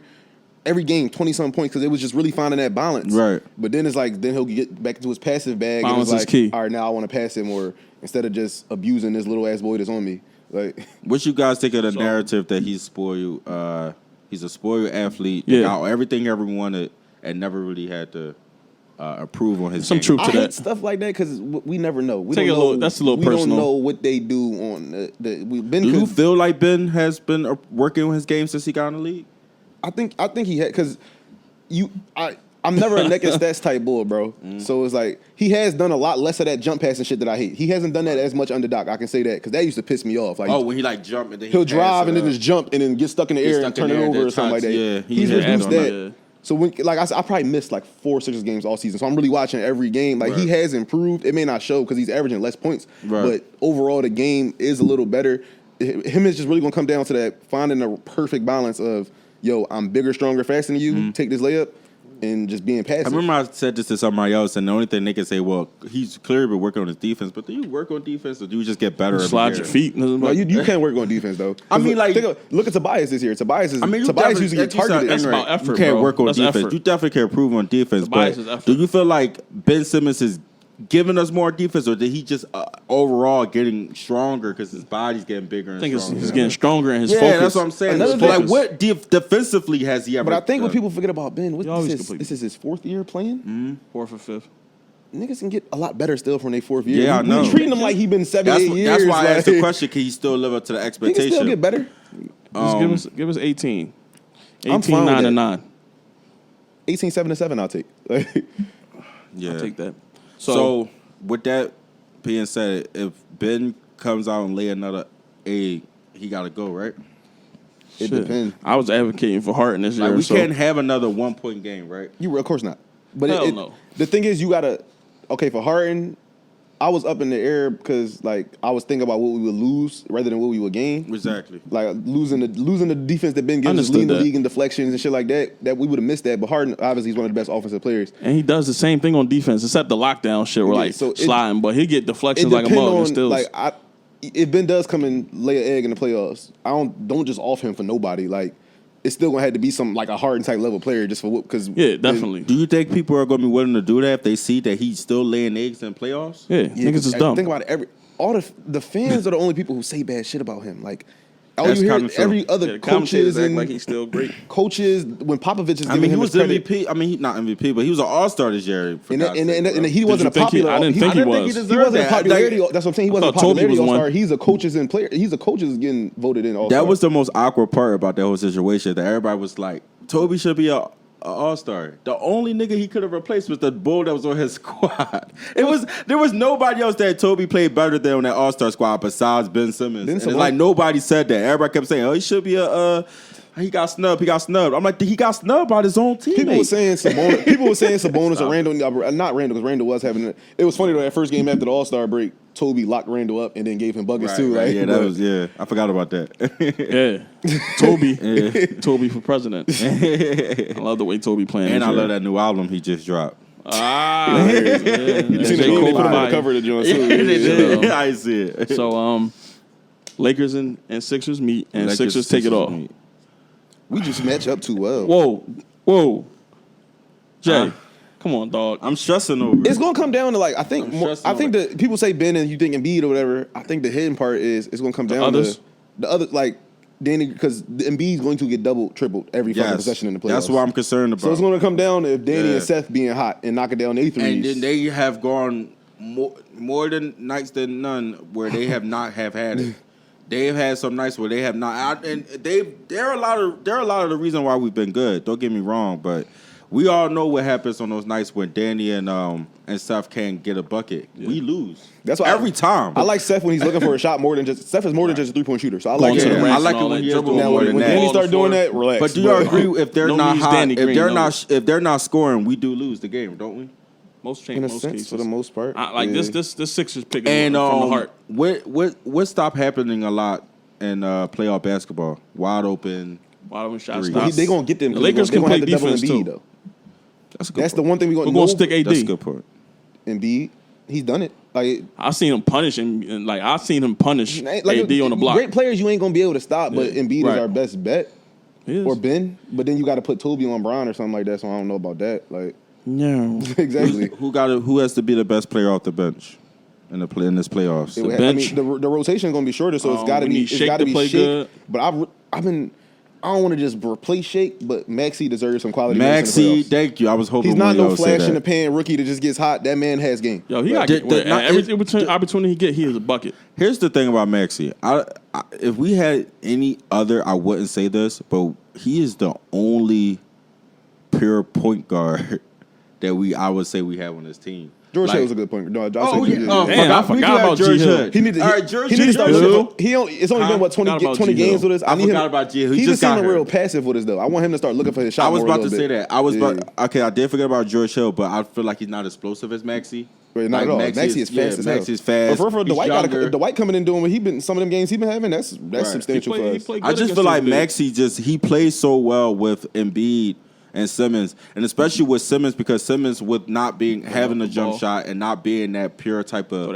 every game 20-something points because it was just really finding that balance. Right. But then it's like then he'll get back into his passive bag. Balance and it's is like, key. all right, now I want to pass it more instead of just abusing this little ass boy that's on me. Like, What you guys think of the narrative that he's spoiled? He's a spoiled athlete. Yeah. Got everything everyone wanted and never really had to approve on his Some game. truth I to hate that. stuff like that because we never know. We Take don't a know. little- that's a little we personal. don't know what they do on the. Ben Do you could- feel like Ben has been working on his game since he got in the league? I think he had because I'm never a neck and stats type bull, bro. So it's like he has done a lot less of that jump passing shit that I hate. He hasn't done that as much under Doc. I can say that because that used to piss me off. Like, When he like jump and then he'll pass drive it and then up. just jump and then get stuck in the air and stuck turn in it the air, over or then something like that. yeah, He's he reduced had that. on that. So when, like I said, I probably missed like 4-6 games all season. So I'm really watching every game. Like he has improved. It may not show because he's averaging less points, but overall the game is a little better. Him is just really gonna come down to that finding a perfect balance of I'm bigger, stronger, faster than you. Take this layup. And just being passive. I remember I said this to somebody else, and the only thing they can say, well, he's clearly been working on his defense, but do you work on defense or do you just get better? Slide your feet. No, you can't work on defense though. I mean, like, look at Tobias this year. Tobias you usually get targeted. That's about effort, You can't bro. work on That's defense. effort. You definitely can improve on defense. Tobias But is effort. do you feel like Ben Simmons is giving us more defense, or did he just overall getting stronger because his body's getting bigger and I think stronger? he's getting stronger in his yeah, focus. that's what I'm saying. Another But, like, thing- what defensively has he ever? But I think what people forget about Ben, always complete. this is his 4th year playing. 4th or 5th. Niggas can get a lot better still from their 4th year. Yeah, I know. We treating him like he been 7-8 years. That's why I asked the like, question: can he still live up to the He expectation? can still get better. Just give us 18. I'm 18, fine with 9 and that. 9. 18, 7 and 7. I'll take. Like, Yeah. I'll take that. So with that being said, if Ben comes out and lay another egg, he got to go, right? it Shit. depends. I was advocating for Harden this year. Like we so can't have another 1-point game, right? Of course not. But Hell no. The thing is, you gotta. Okay, for Harden, I was up in the air because like I was thinking about what we would lose rather than what we would gain. Exactly. Like losing the defense that Ben gives us, Understood leading the that. league in deflections and shit like that. That we would have missed that. But Harden obviously is one of the best offensive players. And he does the same thing on defense, except the lockdown shit. We're Yeah, like so it- sliding, but he get deflections It like a depends mug and on still. like if Ben does come and lay an egg in the playoffs, I don't just off him for nobody. Like it's still gonna have to be some like a Harden type level player just for because yeah, definitely. Do you think people are going to be willing to do that if they see that he's still laying eggs in playoffs? Yeah, niggas is dumb. Think about it. All the fans are the only people who say bad shit about him. Like all That's you hear kinda true. every other Yeah, the commentators coaches act and like he's still great. coaches when Popovich is I giving mean, he him was his credit. MVP. I mean, not MVP, but he was an All-Star this year. for And, God's and, sake, and, bro. and he wasn't a you think he- popular. I didn't think he was. He deserved wasn't a that. popularity. That's what I'm saying. He wasn't a thought Toby popularity was one. all-star. He's a coaches and player. He's a coaches getting voted in all-star. That was the most awkward part about that whole situation. That everybody was like, Toby should be a All-Star. The only nigga he could have replaced was the bull that was on his squad. There was nobody else that Toby played better than on that All-Star squad besides Ben Simmons. And it's like nobody said that. Everybody kept saying, "Oh, he should be he got snubbed. He got snubbed." I'm like, he got snubbed by his own teammate. People were saying Sabonis or Randall, not Randall because Randall was having it. It was funny though. That first game after the All-Star break, Toby locked Randall up and then gave him buckets too. Right, Like, yeah, that was I forgot about that. Yeah, Toby for president. I love the way Toby playing. And this I year. love that new album he just dropped. you seen the game they put him on the cover of the joint too. I see it. So Lakers and Sixers meet, and Lakers, Sixers take it off. meet. We just match up too well. Whoa, Jay, come on, dog. I'm stressing over It's it. gonna come down to like I think the people say Ben and you think Embiid or whatever. I think the hidden part is it's gonna come down others? to the other like Danny because Embiid's going to get double, tripled every fucking possession in the playoffs. That's what I'm concerned about. So it's going to come down to if Danny Yeah. and Seth being hot and knocking down their threes. And then they have gone more than nights than none where they have not have had it. They've had some nights where they have not, and they're a lot of the reason why we've been good. Don't get me wrong, but we all know what happens on those nights when Danny and Steph can't get a bucket. Yeah. We lose. That's why every time. I like Seth when he's looking for a shot more than just Seth is more than just a 3-point shooter. So I like Going to the him. rim. I like it all when that he is dribble. doing Now more when than Danny that. start doing that, relax. But do you agree if they're No not use hot, Danny Green, if they're not scoring, we do lose the game, don't we? in a sense cases. for the most part? This Sixers pick And from the heart. what stopped happening a lot in playoff basketball? Wide open. Wide open shot Three. stops. They gonna get them. The Lakers they can gonna play have to double defense Embiid, too. though. That's a good That's the point. one thing we're We're gonna stick AD. That's a good point. Embiid. He's done it. Like I seen him punish and like I seen him punish AD on the block. Great players you ain't gonna be able to stop, but Yeah. Embiid Right. is our best bet. He is. or Ben, but then you got to put Toby on Bron or something like that. So I don't know about that. Like, No. exactly. Who has to be the best player off the bench in this playoffs? The bench. I mean, the rotation is gonna be shorter, so it's got to be Shake. Good. But I don't want to just replace Shake, but Maxey deserves some quality. Maxey, thank you. I was hoping he's not no flash in the that. pan rookie that just gets hot. That man has game. Yo, he got every opportunity he get, he is a bucket. Here's the thing about Maxey. If we had any other, I wouldn't say this, but he is the only pure point guard that I would say we have on this team. George Hill was a good point. No, I forgot about G Hood. He need to start. It's only been 20 games with us. I forgot about G Hood. He just seeming real passive with us though. I want him to start looking for his shot. I was more about to say that. I did forget about George Hill, but I feel like he's not explosive as Maxey. Not at all. Maxey is fast as hell. Maxey is fast. But for Dwight coming in doing what some of them games he been having, that's substantial for us. I just feel like Maxey he plays so well with Embiid and Simmons, and especially with Simmons because Simmons with not having a jump shot and not being that pure type of when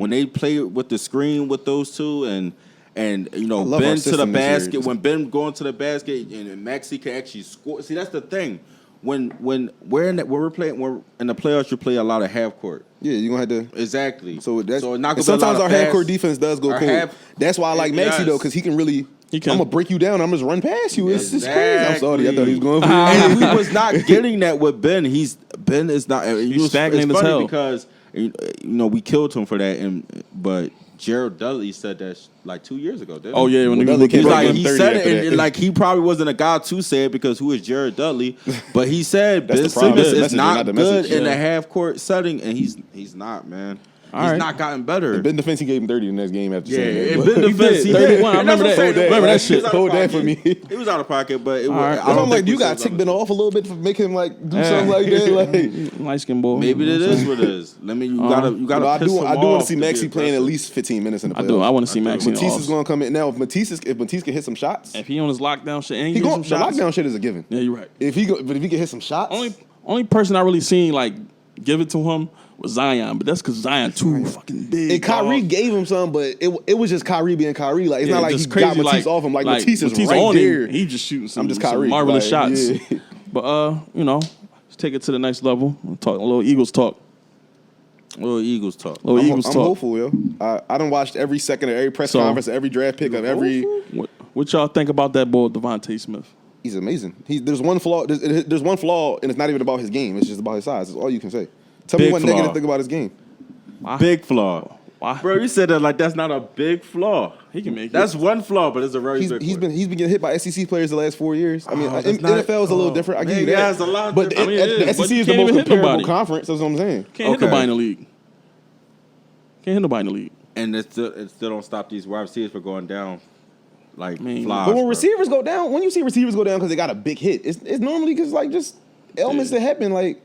they play with the screen with those two and Ben to the basket when Ben going to the basket and Maxey can actually score. See, that's the thing. When we're in the playoffs, you play a lot of half court. Yeah, you're gonna have to exactly. So that's sometimes our half court defense does go cold. That's why I like Maxey though, because he can really. I'm gonna break you down. I'm just run past you. It's crazy. I'm sorry. I thought he was going for you. And we was not getting that with Ben. Ben is not. He's stagnant as hell because we killed him for that. But Gerald Dudley said that like 2 years ago. Didn't he? Yeah, when he said it, and like he probably wasn't a guy to say it because who is Jared Dudley? But he said Ben Simmons is not good in a half court setting, and he's not, man. He's not gotten better. In Ben defense, he gave him 30 in this game after saying that. In Ben defense, he 31. I remember that. Remember that shit. Hold that for me. He was out of pocket, but it was. I'm like, you got to tick Ben off a little bit to make him like do something like that. Like light skin boy. Maybe that is what it is. You gotta. I do want to see Maxey playing at least 15 minutes in the playoffs. I want to see Maxey. Matisse is going to come in now. If Matisse can hit some shots, if he on his lockdown shit, and the lockdown shit is a given. Yeah, you're right. If he can hit some shots, only person I really seen like give it to him was Zion, but that's because Zion too fucking big. And Kyrie gave him some, but it was just Kyrie being Kyrie. Like it's not like he got Matisse off him. Like Matisse is right there. He just shooting some, Kyrie, marvelous shots. Yeah. But let's take it to the next level. We'll talk a little Eagles talk. I'm hopeful, yo. I done watched every second of every press conference, every draft pick of every. What y'all think about that boy, Davante Smith? He's amazing. There's one flaw. There's one flaw, and it's not even about his game. It's just about his size. That's all you can say. Tell me one negative thing about his game. Why? Big flaw. Why? Bro, you said that like that's not a big flaw. He can make it. That's one flaw, but it's a very big one. He's been getting hit by SEC players the last 4 years. I mean, NFL is a little different. I give you that. Yeah, it's a lot but the SEC is the most comparable conference. That's what I'm saying. Can't hit nobody in the league. Can't hit nobody in the league. And it still don't stop these wide receivers from going down. Like flies. But when receivers go down, when you see receivers go down because they got a big hit, it's normally because like just ailments that happen. Like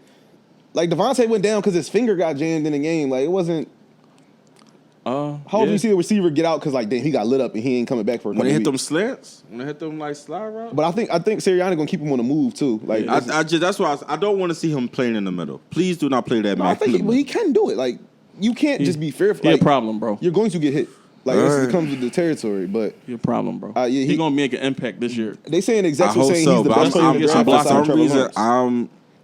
Davante went down because his finger got jammed in the game. Like it wasn't. How do you see a receiver get out because like damn he got lit up and he ain't coming back for a couple weeks? When they hit them slants, when they hit them like slide routes. But I think Sirianni gonna keep him on the move too. Like that's why I don't want to see him playing in the middle. Please do not play that. I think he can do it. Like you can't just be fearful. Like, a problem, bro. You're going to get hit. Like this comes with the territory, but you're a problem, bro. He gonna make an impact this year. They saying exactly saying he's the best player in the draft. For some reason,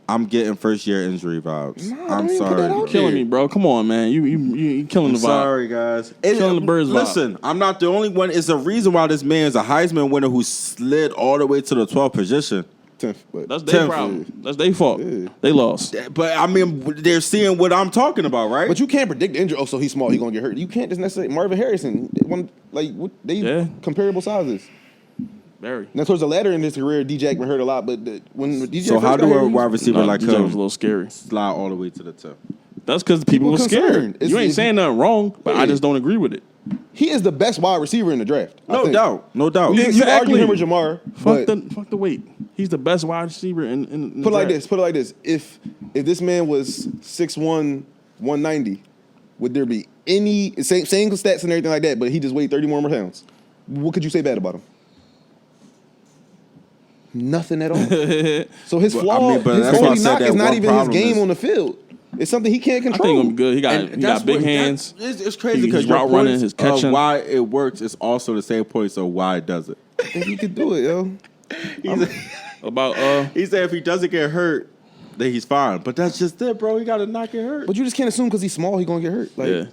I'm getting first year injury vibes. I'm sorry. You're killing me, bro. Come on, man. You killing the vibe. Sorry, guys. Killing the birds. Listen, I'm not the only one. It's a reason why this man is a Heisman winner who slid all the way to the 12th position. 10th, but that's their problem. That's their fault. Yeah. They lost. But I mean, they're seeing what I'm talking about, right? But you can't predict the injury. Oh, so he's small. He's gonna get hurt. You can't just necessarily Marvin Harrison. Comparable sizes. Very. Now towards the latter in his career, DJ been hurt a lot. But when DJ so how do a wide receiver like him was a little scary slide all the way to the top? That's because people were scared. You ain't saying nothing wrong, but I just don't agree with it. He is the best wide receiver in the draft. No doubt. You argue him or Jamar. Fuck the weight. He's the best wide receiver in Put it like this. If this man was 6'1", 190, would there be any same stats and everything like that, but he just weighed 30 more pounds? What could you say bad about him? Nothing at all. So his flaw, his only knock is not even his game on the field. It's something he can't I control. think he'll be good. He got big hands. It's crazy He's because route running, his catching. why it works is also the same point. So why it doesn't? I think he could do it, yo. He said if he doesn't get hurt, then he's fine. But that's just it, bro. He got to not get hurt. But you just can't assume because he's small, he's gonna get hurt. Like, yeah,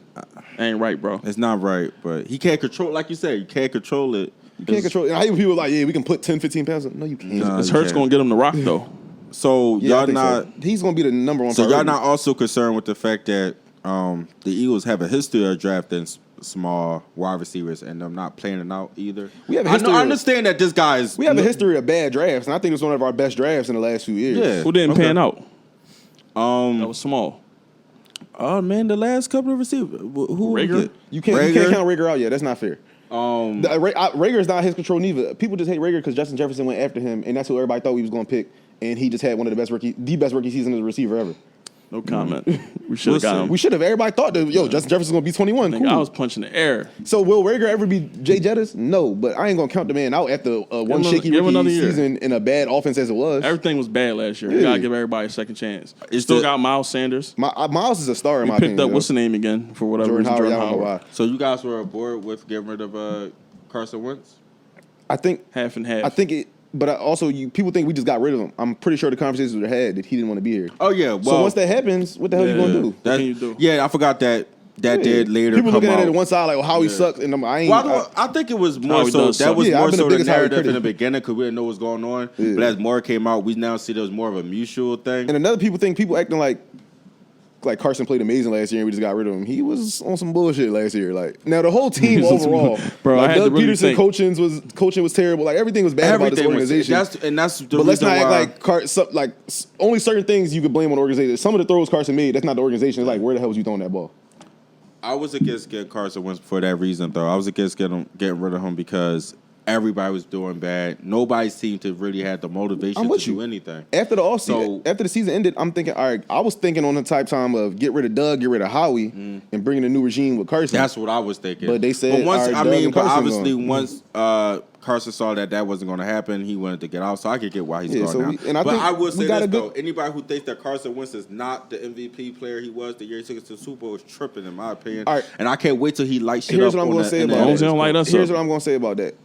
ain't right, bro. It's not right, but he can't control. Like you said, you can't control it. You can't control it. And I hear people like, yeah, we can put 10, 15 pounds on. No, you can't. Nah. This Hurts gonna get him the rock though. So Yeah, I y'all think not. so. He's gonna be the number one. So priority. y'all not also concerned with the fact that the Eagles have a history of drafting small wide receivers and them not playing it out either. We have a history. I understand that this guy is. We have a history of bad drafts, and I think it's one of our best drafts in the last few years. Yeah. Who didn't pan out? Um. That was small. Oh man, the last couple of receivers. Who Rager? You can't count Rager out yet. That's not fair. Rager's not his control neither. People just hate Rager because Justin Jefferson went after him, and that's who everybody thought we was going to pick. And he just had one of the best rookie season as a receiver ever. No comment. We should have got him. We should have. Everybody thought that Justin Jefferson's going to be 21. Nigga, Cool. I was punching the air. So will Rager ever be Jay Jettis? No, but I ain't gonna count the man out after one shaky rookie season and a bad offense as it was. Everything was bad last year. You gotta give everybody a second chance. It's Still the- got Miles Sanders. Miles is a star in We my picked opinion. up what's the name again for whatever Jordan reason. Howard. Jordan I don't know Howard. why. So you guys were aboard with getting rid of Carson Wentz? I think Half and half. I think it. But also, people think we just got rid of him. I'm pretty sure the conversations we had that he didn't want to be here. Oh yeah. Well, So once that happens, what the hell you gonna do? What can you do? Yeah, I forgot that did later. People come looking at out. it on one side like, well, how he sucks, and I ain't. Well, I think it was more he so. does That suck. was Yeah, more I've been so the the biggest Howard narrative in critic. the beginning because we didn't know what was going on. Yeah. But as more came out, we now see there was more of a mutual thing. and another people acting like Carson played amazing last year and we just got rid of him. He was on some bullshit last year. Like now the whole team He's on some overall, bro, I like had to Doug really Peterson think. coaching was terrible. Like everything was bad about this organization. That's the But let's reason not why. act like only certain things you could blame on the organization. Some of the throws Carson made, that's not the organization. It's like where the hell was you throwing that ball? I was against getting Carson Wentz for that reason, though. I was against getting rid of him because everybody was doing bad. Nobody seemed to really have the motivation to do anything. After the offseason, after the season ended, I'm thinking, all right, I was thinking on the type time of get rid of Doug, get rid of Howie, and bring in a new regime with Carson. That's what I was thinking. But they said, once, all right, I Doug mean, and but Carson obviously gone. once Carson saw that wasn't going to happen, he wanted to get out. So I could get why he's gone so now. and I but think I will say we got this, a though. good- Anybody who thinks that Carson Wentz is not the MVP player he was the year he took us to the Super Bowl is tripping, in my opinion. All right. And I can't wait till he lights shit Here's up what I'm on gonna the say in the about As long that. as they don't light us Here's up. what I'm going to say about that.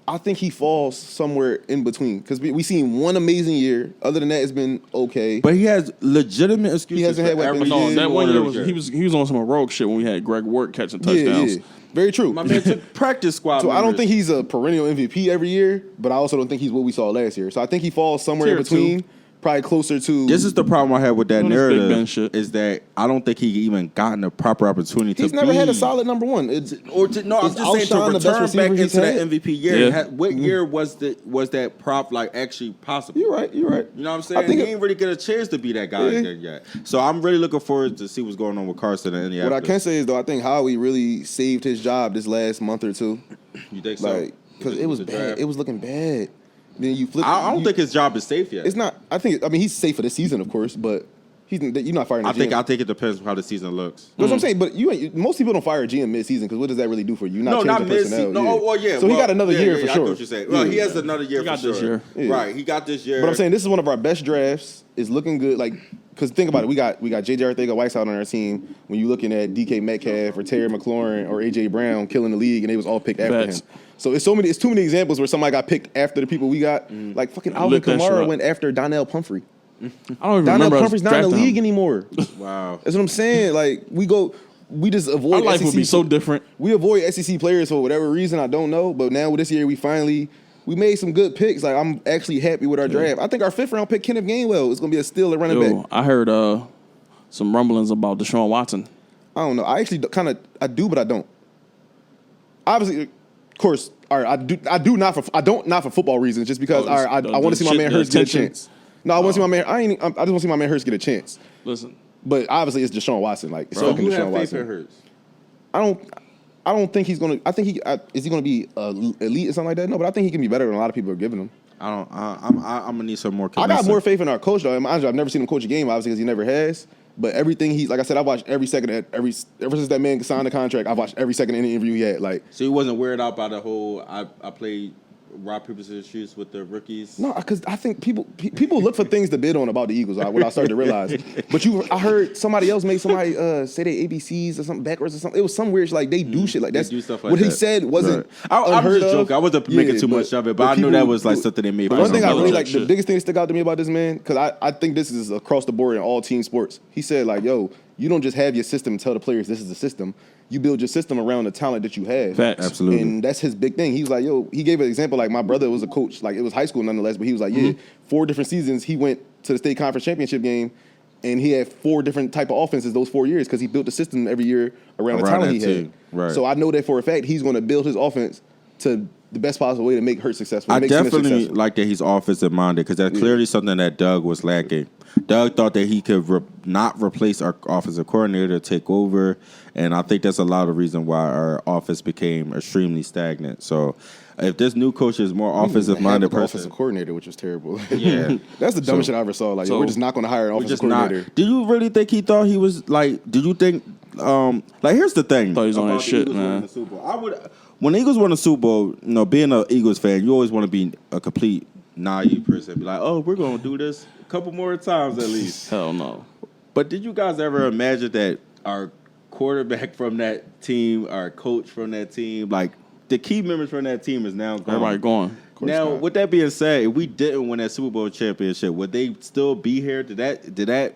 I think he falls somewhere in between because we seen one amazing year. Other than that, it's been okay. But he has legitimate excuses. He hasn't had for weapons. every No, that one single year he was on some heroic shit when we had Greg Work catching touchdowns. Yeah. Very true. My man took practice squad. So I don't members. think he's a perennial MVP every year, but I also don't think he's what we saw last year. So I think he falls somewhere Tier in between, probably closer to. This is the problem I have with that Doing this Big Ben narrative shit. is that I don't think he even gotten a proper opportunity to he's never be. had a solid number one. I'm I'm just saying to outshine the best return receiver back he's into that had. MVP year. Yeah. What year was that prop like actually possible? You're right. You're right. You know what I'm saying? I think He ain't really get a chance to be that guy again yet. So I'm really looking forward to see what's going on with Carson and Indianapolis. What I can say is though, I think Howie really saved his job this last month or two, You think so? like because it was The bad. draft? It was looking bad. Then you flip. I don't think his job is safe yet. it's not. I mean, he's safe for this season, of course, but you're not firing. I think it depends on how the season looks. That's what I'm saying. But most people don't fire a GM mid-season because what does that really do for you? You're not changing personnel. No, well, yeah. So he got another year for I sure. know what you're saying. Well, he has another year got for this sure. year. Yeah. Right, he got this year. But I'm saying this is one of our best drafts. It's looking good. Like, because think about it, we got J.J. Arcega-Whiteside on our team. When you looking at DK Metcalf or Terry McLaurin or A.J. Brown killing the league, and they was all picked after Facts. him. So it's too many examples where somebody got picked after the people we got. Like fucking Alvin Lit that shit Kamara up. went after Donnell Pumphrey. I don't even Donnell remember us Pumphrey's not in the drafting league him. anymore. wow. That's what I'm saying. Like we just avoid. Our life SEC would be so different. We avoid SEC players for whatever reason. I don't know. But now with this year, we made some good picks. Like I'm actually happy with our draft. I think our 5th round pick, Kenneth Gainwell, is going to be a steal at running back. I heard some rumblings about Deshaun Watson. I don't know. I actually I do, but I don't. Obviously, of course. All right, I don't not for football reasons, just because. All right, I want to see my man Hurts get a chance. No, I want to see my man. I just want to see my man Hurts get a chance. Listen, But obviously, it's Deshaun Watson. Like, it's So fucking you Deshaun have faith Watson. in Hurts? I don't think he's gonna. I think is he gonna be elite or something like that? No, but I think he can be better than a lot of people are giving him. I'm gonna need some more. I got convincing. more faith in our coach though. Mind you, I've never seen him coach a game, obviously, because he never has. But everything like I said, I watched every second ever since that man signed the contract. I've watched every second of any interview he had. Like, So he wasn't weirded out by the whole I played rock paper scissors shoes with the rookies? No, because I think people look for things to bid on about the Eagles. What I started to realize. But I heard somebody else say they ABCs or something backwards or something. It was some weird they do shit like that. They do stuff like what that. he said wasn't. I was just joking. I wasn't making Yeah, too much of it, but I knew that was like something they made. One thing I really like, shit. the biggest thing that stuck out to me about this man, because I think this is across the board in all team sports. He said like, yo, you don't just have your system and tell the players this is the system. You build your system around the talent that you have. Facts. Absolutely. And that's his big thing. He was like, yo, he gave an example, like my brother was a coach, like it was high school nonetheless, but he was like, yeah, 4 different seasons he went to the state conference championship game and he had 4 different type of offenses those 4 years because he built the system every year around the talent he had. Right. So I know that for a fact he's going to build his offense to the best possible way to make Hurts successful. I make Smith definitely successful. like that he's offensive minded because that's clearly something that Doug was lacking. Doug thought that he could not replace our offensive coordinator, take over, and I think that's a lot of the reason why our offense became extremely stagnant. So if this new coach is more offensive minded person, offensive coordinator, which was terrible. Yeah. That's the dumbest shit I ever saw. Like, we're just not going to hire an offensive coordinator. Do you really think he thought he was like? Did you think? Here's the thing. Thought he was on about his the shit, Eagles man. winning the Super Bowl. When the Eagles won the Super Bowl, being an Eagles fan, you always want to be a complete naive person. Be like, oh, we're gonna do this a couple more times at least. Hell no. But did you guys ever imagine that our quarterback from that team, our coach from that team, like the key members from that team is now gone? Everybody going. Now, with that being said, if we didn't win that Super Bowl championship, would they still be here? Did that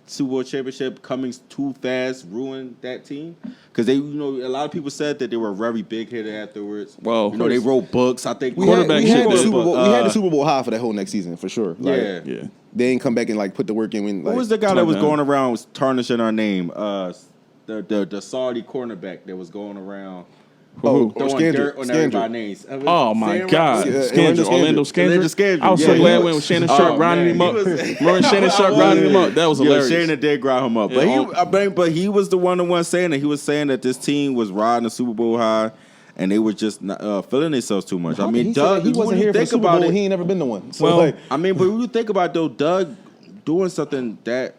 Super Bowl championship coming too fast ruin that team? Because they, a lot of people said that they were very big hitter afterwards. Well, they wrote books. I think We had the quarterback Super Bowl high for that whole next season for sure. Like, yeah. they ain't come back and like put the work in. When, Who like, was the guy that was man. going around tarnishing our name? The Saudi cornerback that was going around. Oh, Throwing dirt on everybody's names. Oh my God, Scandrick. Orlando Scandrick. I was so glad when Shannon Sharp grinding him up. Remember Shannon Sharp grinding him up? That was hilarious. Shannon did grind him up, but he was the one saying that he was saying that this team was riding the Super Bowl high, and they were just not, feeling themselves too much. I mean, Doug, he wasn't here for the think Super about Bowl. it, He ain't never been to one. So Well, but when you think about it, though, Doug doing something that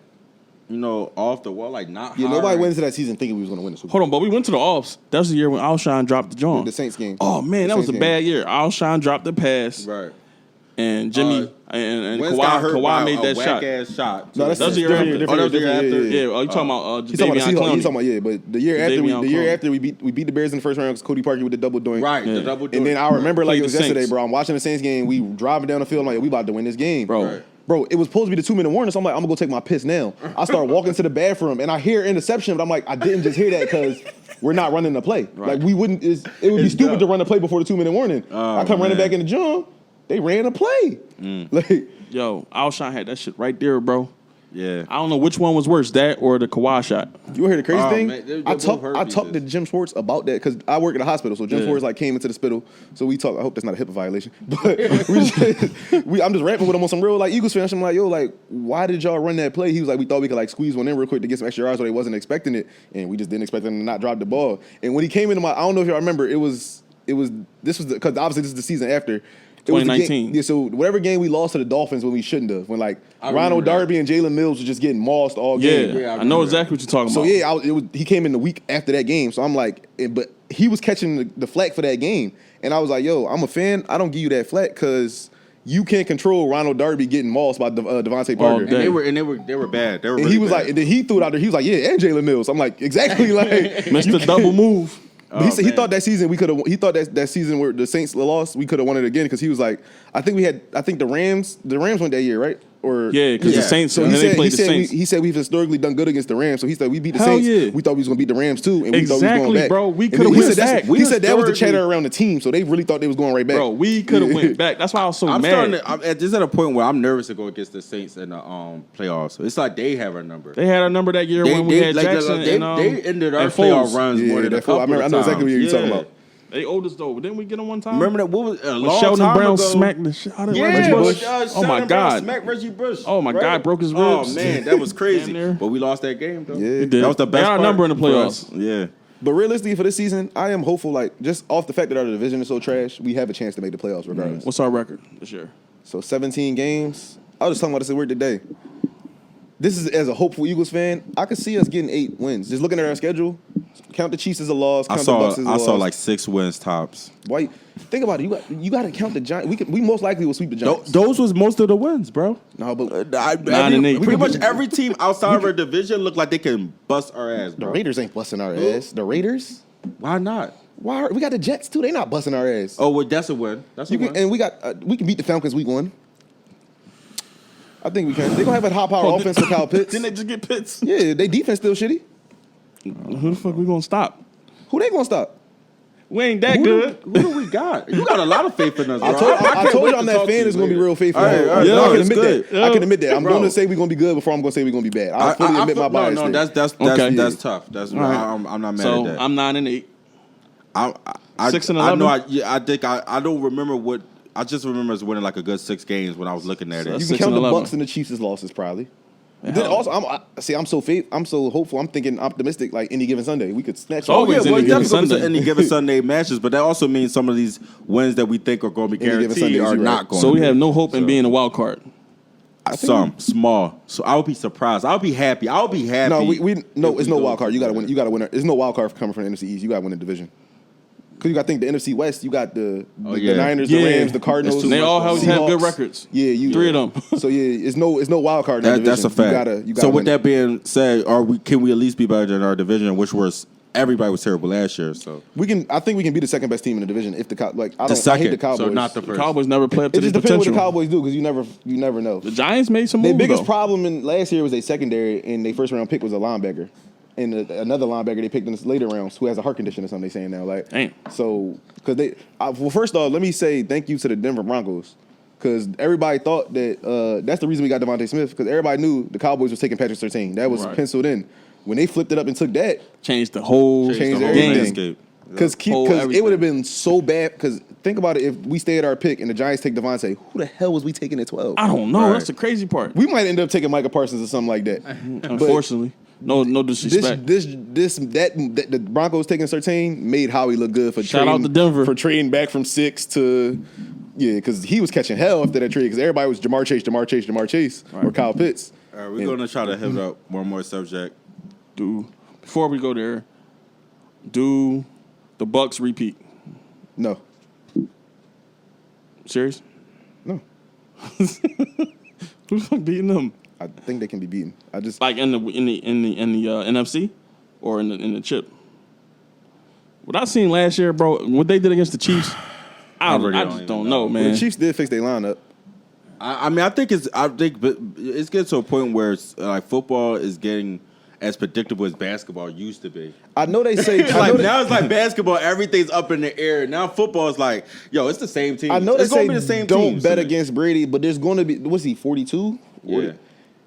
off the wall, like not. nobody hiring. went into that season thinking we was going to win the Super Bowl. Hold on, but we went to the offs. That was the year when Alshon dropped the joint. The Saints game. Oh man, that was a bad year. Alshon dropped the pass, Right. and Jimmy and Wentz got hurt by Kawhi made that shot. whack-ass shot. No, That's the year after. Oh, that was the year after? Yeah, you talking about He's talking about Davion the Seahawks. Clowney. He's talking about but the year Davion after we beat the Bears in the first round because Cody Parkey with the double doink. Right, Yeah. the double And then I remember like Played it was the yesterday, Saints. bro. I'm watching the Saints game. We driving down the field. I'm like, we about to win this game, Bro. Right. Bro, it was supposed to be the 2-minute warning, so I'm like, I'm gonna go take my piss now. I start walking to the bathroom and I hear interception, but I'm like, I didn't just hear that because we're not running the play. Like we wouldn't. It would be stupid to run the play before the 2-minute warning. I come running back in the gym. They ran a play. Like, Yo, Alshon had that shit right there, bro. Yeah. I don't know which one was worse, that or the Kawhi shot. you heard the crazy Oh, thing? man, they're I both talked hurt to Jim Schwartz about that because I work at a hospital. So Jim Yeah. Schwartz like came into the hospital. So we talk. I hope that's not a HIPAA violation. But I'm just rapping with him on some real like Eagles fans. I'm like, yo, like, why did y'all run that play? He was like, we thought we could like squeeze one in real quick to get some extra yards, so they wasn't expecting it, and we just didn't expect them to not drop the ball. And when he came into I don't know if y'all remember, because obviously this is the season after. It was the 2019. game, yeah, so whatever game we lost to the Dolphins when we shouldn't have, when like I Ronald remember that. Darby and Jalen Mills was just getting mossed all game. Yeah, I I know remember exactly what you're talking So about. he came in the week after that game. So I'm like, but he was catching the flack for that game, and I was like, yo, I'm a fan. I don't give you that flack because you can't control Ronald Darby getting mossed by Davante Parker. day. And they were bad. They were And really he was bad. like, and then he threw it out there. He was like, yeah, and Jalen Mills. I'm like, exactly, like Mr. Double Move. But he said he man. thought that season we could have. He thought that season where the Saints lost, we could have won it again because he was like, I think the Rams went that year, right? Or Yeah, because the Saints. So and he they said, played the he, said Saints. he said we've historically done good against the Rams. So he said we beat the Hell Saints. yeah. We thought we was gonna beat the Rams too, and we thought we was Exactly, going back. bro. We And coulda then he went said that's- back. He said that was the historically- chatter around the team, so they really thought they was going right back. Bro, we could have went back. That's why I was so I'm mad. starting to, I'm at this at a point where I'm nervous to go against the Saints in the playoffs. It's like they have our number. They had a number that year when we had Jackson they ended our and playoff Foles. runs more than a that couple I remember. I of know exactly times. what you're talking Yeah. about. They owed us though. Didn't we get them one time? Remember that? What was a when long Sheldon time Brown ago? smacked the shit out of Yeah, Reggie Bush? but, Oh my Sheldon Brown God. smacked Reggie Bush. Oh my right? God, broke his Oh ribs. man, that was Damn crazy. near. But we lost that game though. Yeah. We did. That was the best They got a part number in the for playoffs. us. Yeah. But realistically, for this season, I am hopeful. Like just off the fact that our division is so trash, we have a chance to make the playoffs regardless. What's our record this year? So 17 games. I was just talking about this at work today. This is as a hopeful Eagles fan, I could see us getting 8 wins. Just looking at our schedule, Count the Chiefs as a loss. Count the Bucs as a loss. I saw like 6 wins tops. Why? Think about it. You got to count the Giants. We most likely will sweep the Giants. Those was most of the wins, bro. No, but 9 and 8. Pretty much every team outside of our division look like they can bust our ass, the bro. Raiders ain't busting our ass. The Raiders? Why not? Why? We got the Jets too. They not busting our ass. Oh, well, that's a win. That's a win. And we can beat the Falcons week 1. I think we can. They gonna have a high power offense for Kyle Pitts. Didn't they just get Pitts? Yeah, they defense still shitty. Who the fuck we gonna stop? Who they gonna stop? We ain't that good. Who do we got? You got a lot of faith in us, bro. I told you I'm that fan is gonna be real faithful. All right, Yeah, I can it's admit good. that. I can admit that. I'm Bro. gonna say we're gonna be good before I'm gonna say we're gonna be bad. I fully admit my bias. No, there. that's tough. That's right. I'm not mad So at that. I'm 9 and 8. I 6 and I 11? know. I think I don't remember what. I just remember us winning like a good 6 games when I was looking at You it. can 6 count and the 11. Bucs and the Chiefs as losses probably. Yeah. Then also, I'm so hopeful. I'm thinking optimistic. Like any given Sunday, we could snatch. Oh, yeah, well, any given definitely Sunday. any given Sunday matches, but that also means some of these wins that we think are going to be Any given guaranteed Sundays, are you're not right. going. So to we be. have no hope in being a wild card. Some small. So I would be surprised. I would be happy. I would be happy. No, it's no wild card. You got to win. You got to win. There's no wild card coming from the NFC East. You got to win the division. Because you got to think the NFC West. You got the Niners, the Rams, the Cardinals. They all always have good records. Yeah, 3 of them. So yeah, it's no wild card. In the That's a division. fact. You gotta so win with that being said, can we at least be better than our division, which was everybody was terrible last year? So I think we can be the second best team in the division if I hate the Cowboys. So not the The first. Cowboys never play up to It their just depends what potential. the Cowboys do because you never know. The Giants made some Their moves, biggest though. problem in last year was their secondary, and their first round pick was a linebacker, and another linebacker they picked in the later rounds who has a heart condition or something. They saying now, like, Damn. So because first off, let me say thank you to the Denver Broncos because everybody thought that that's the reason we got Davante Smith because everybody knew the Cowboys was taking Patrick Surtain. That was Right. penciled in. When they flipped it up and took that, Changed the whole Changed the whole everything. landscape. because everything. it would have been so bad. Because think about it, if we stay at our pick and the Giants take Davante, who the hell was we taking at 12? I don't know. Right. That's the crazy part. We might end up taking Micah Parsons or something like that. Unfortunately. No disrespect. The Broncos taking Surtain made Howie look good for Shout out to Denver. for trading back from 6 to because he was catching hell after that trade because everybody was Jamar Chase, or Kyle Pitts. All right, we're going to try to hit up one more subject. Before we go there, do the Bucs repeat? No, Serious? no, Who the fuck beating them? I think they can be beaten. I just Like in the NFC or in the chip? What I seen last year, bro, what they did against the Chiefs, I just don't know, man. the Chiefs did fix their lineup. I mean, I think it's getting to a point where it's, like football is getting as predictable as basketball used to be. I know they say Now it's like basketball, everything's up in the air. Now football is like, yo, it's the same team. I know it's they gonna say be the same don't teams bet to me. against Brady, but there's going to be what's he 42? Yeah.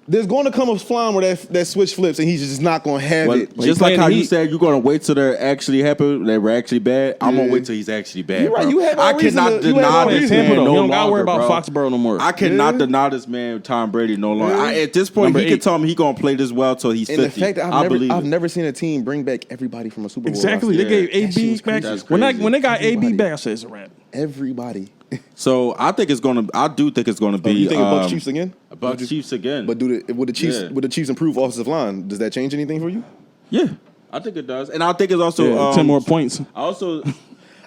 There's going to come a flying where that switch flips and he's just not going to have But it. just like how you said you're gonna wait till they're actually happy, they were actually bad. I'm gonna wait till he's actually bad. You're right. Bro. You have no I reason cannot to- you have deny no this reason. man Tampa, though. no You don't gotta worry longer, about bro. Foxborough no more. I cannot deny this man Tom Brady no longer. Yeah. At this point, Number he can 8. tell me he gonna play this well till he's And 50. the fact that I believe I've it. never seen a team bring back everybody from a Super Bowl. Exactly. roster. They gave That AB was back. crazy. That's When crazy. they got AB Everybody. back, I said it's a wrap. Everybody. So I think it's gonna. I do think it's gonna be. You think Bucs Chiefs again? Bucs Chiefs again. But would the Chiefs improve offensive line? Does that change anything for you? yeah, I think it does, and I think it's also Yeah, 10 more points. I also.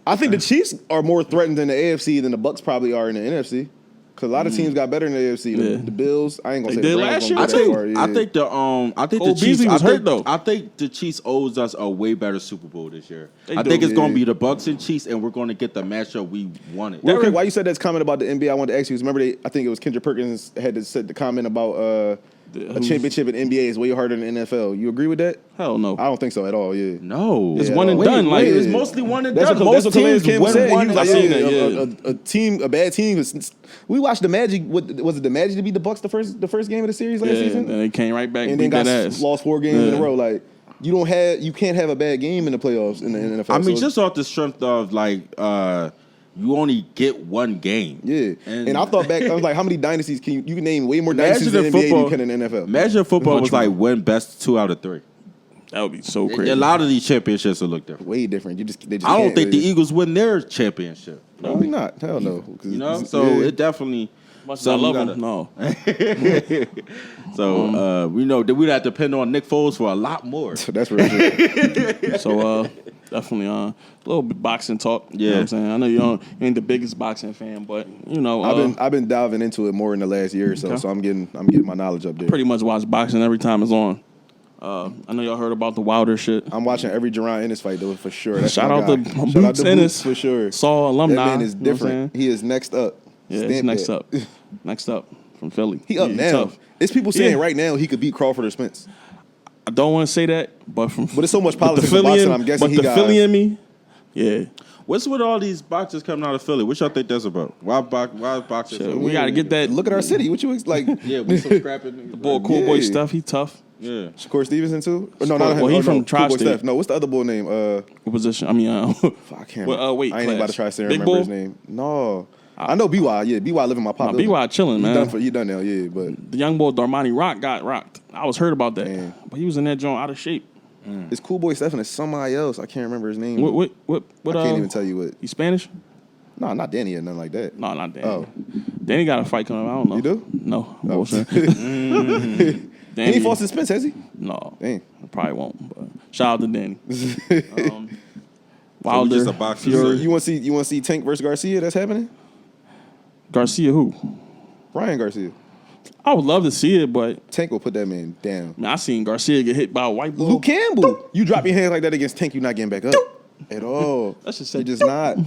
I think the Chiefs are more threatened in the AFC than the Bucs probably are in the NFC. Because a lot of teams got better in the AFC. Yeah. The Bills, I ain't gonna They say did the Browns last gonna year, go that too. far, yeah. I think the Cole Chiefs Beasley was hurt, though. I think the Chiefs owes us a way better Super Bowl this year. They I do. think it's gonna Yeah. be the Bucs and Chiefs, and we're gonna get the matchup we wanted. Real quick, why you said that comment about the NBA, I wanted to ask you. Remember, I think it was Kendrick Perkins had to said the comment about a championship in NBA is way harder than NFL. You agree with that? Hell no. I don't think so at all. Yeah. No, It's Yeah, one and wait, done. Like, it's mostly one and That's done. what, Most that's what teams Campbell win said. one He was and like, seen that, a bad team. We watched the Magic. Was it the Magic to beat the Bucks the first game of the series last yeah, season? and they came right back And and then beat got that ass. lost 4 games in a row. Like you can't have a bad game in the playoffs in the NFL. I mean, So, just off the strength of like, you only get one game. yeah. And I thought back, I was like, how many dynasties can you can name way more dynasties Imagine in if the NBA than you football- can in the NFL? Imagine if football was Much like win best 2 out of 3. That would be so crazy. A lot of these championships will look different. Way different. They just I don't can't think the really- Eagles win their championship. Probably not. Hell no. 'Cause You know, it's- so yeah. it definitely. Much as I love him, no. So we know that we'd have to depend on Nick Foles for a lot more. That's real shit. So definitely a little bit boxing talk. You know what I'm saying? I know you ain't the biggest boxing fan, but you know I've been diving into it more in the last year or so, so I'm getting my knowledge up there. Pretty much watch boxing every time it's on. I know y'all heard about the Wilder shit. I'm watching every Jerron Ennis fight though for sure. That's Shout out to Boots Ennis for sure. Saul alumni. That man is different. He is next up. Yeah, it's next up. Next up from Philly. He up now. Tough. It's people saying right now he could beat Crawford or Spence. I don't want to say that, but it's so much politics in boxing. I'm guessing he got. But the Philly in me, yeah. What's with all these boxers coming out of Philly? What y'all think that's about? Why boxers? Shit, we gotta get that. Look at our city. What you like? Yeah, we some scrapping. The boy, cool boy stuff. He tough. Yeah. Shakur Stevenson too? Or no, not him. Well, he from Cool Boy Tri-State. Steph. No, what's the other boy name? What position? I mean, I can't. wait, I ain't about to try to Big remember Bull? his name. No, I know BY. Yeah, BY living my pop. BY chilling, man. He done now. Yeah, but The young boy Darmani Rock got rocked. I was hurt about that, Damn. but he was in that joint out of shape. it's Cool Boy Steph and it's somebody else. I can't remember his name. What? I can't even tell you what. He Spanish? No, not Danny or nothing like that. No, not Danny. Oh. Danny got a fight coming up. I don't know. You do? No. Oh. Danny, He fought in Spence, has he? No. Dang. I probably won't. But shout out to Danny. So Wilder, just a boxer. Fury, You want to see Tank versus Garcia? That's happening. Garcia. Who? Ryan Garcia. I would love to see it, but Tank will put that man down. man, I seen Garcia get hit by a white boy. Luke Campbell. You drop your hands like that against Tank, you're not getting back up at all. That should You're say just not.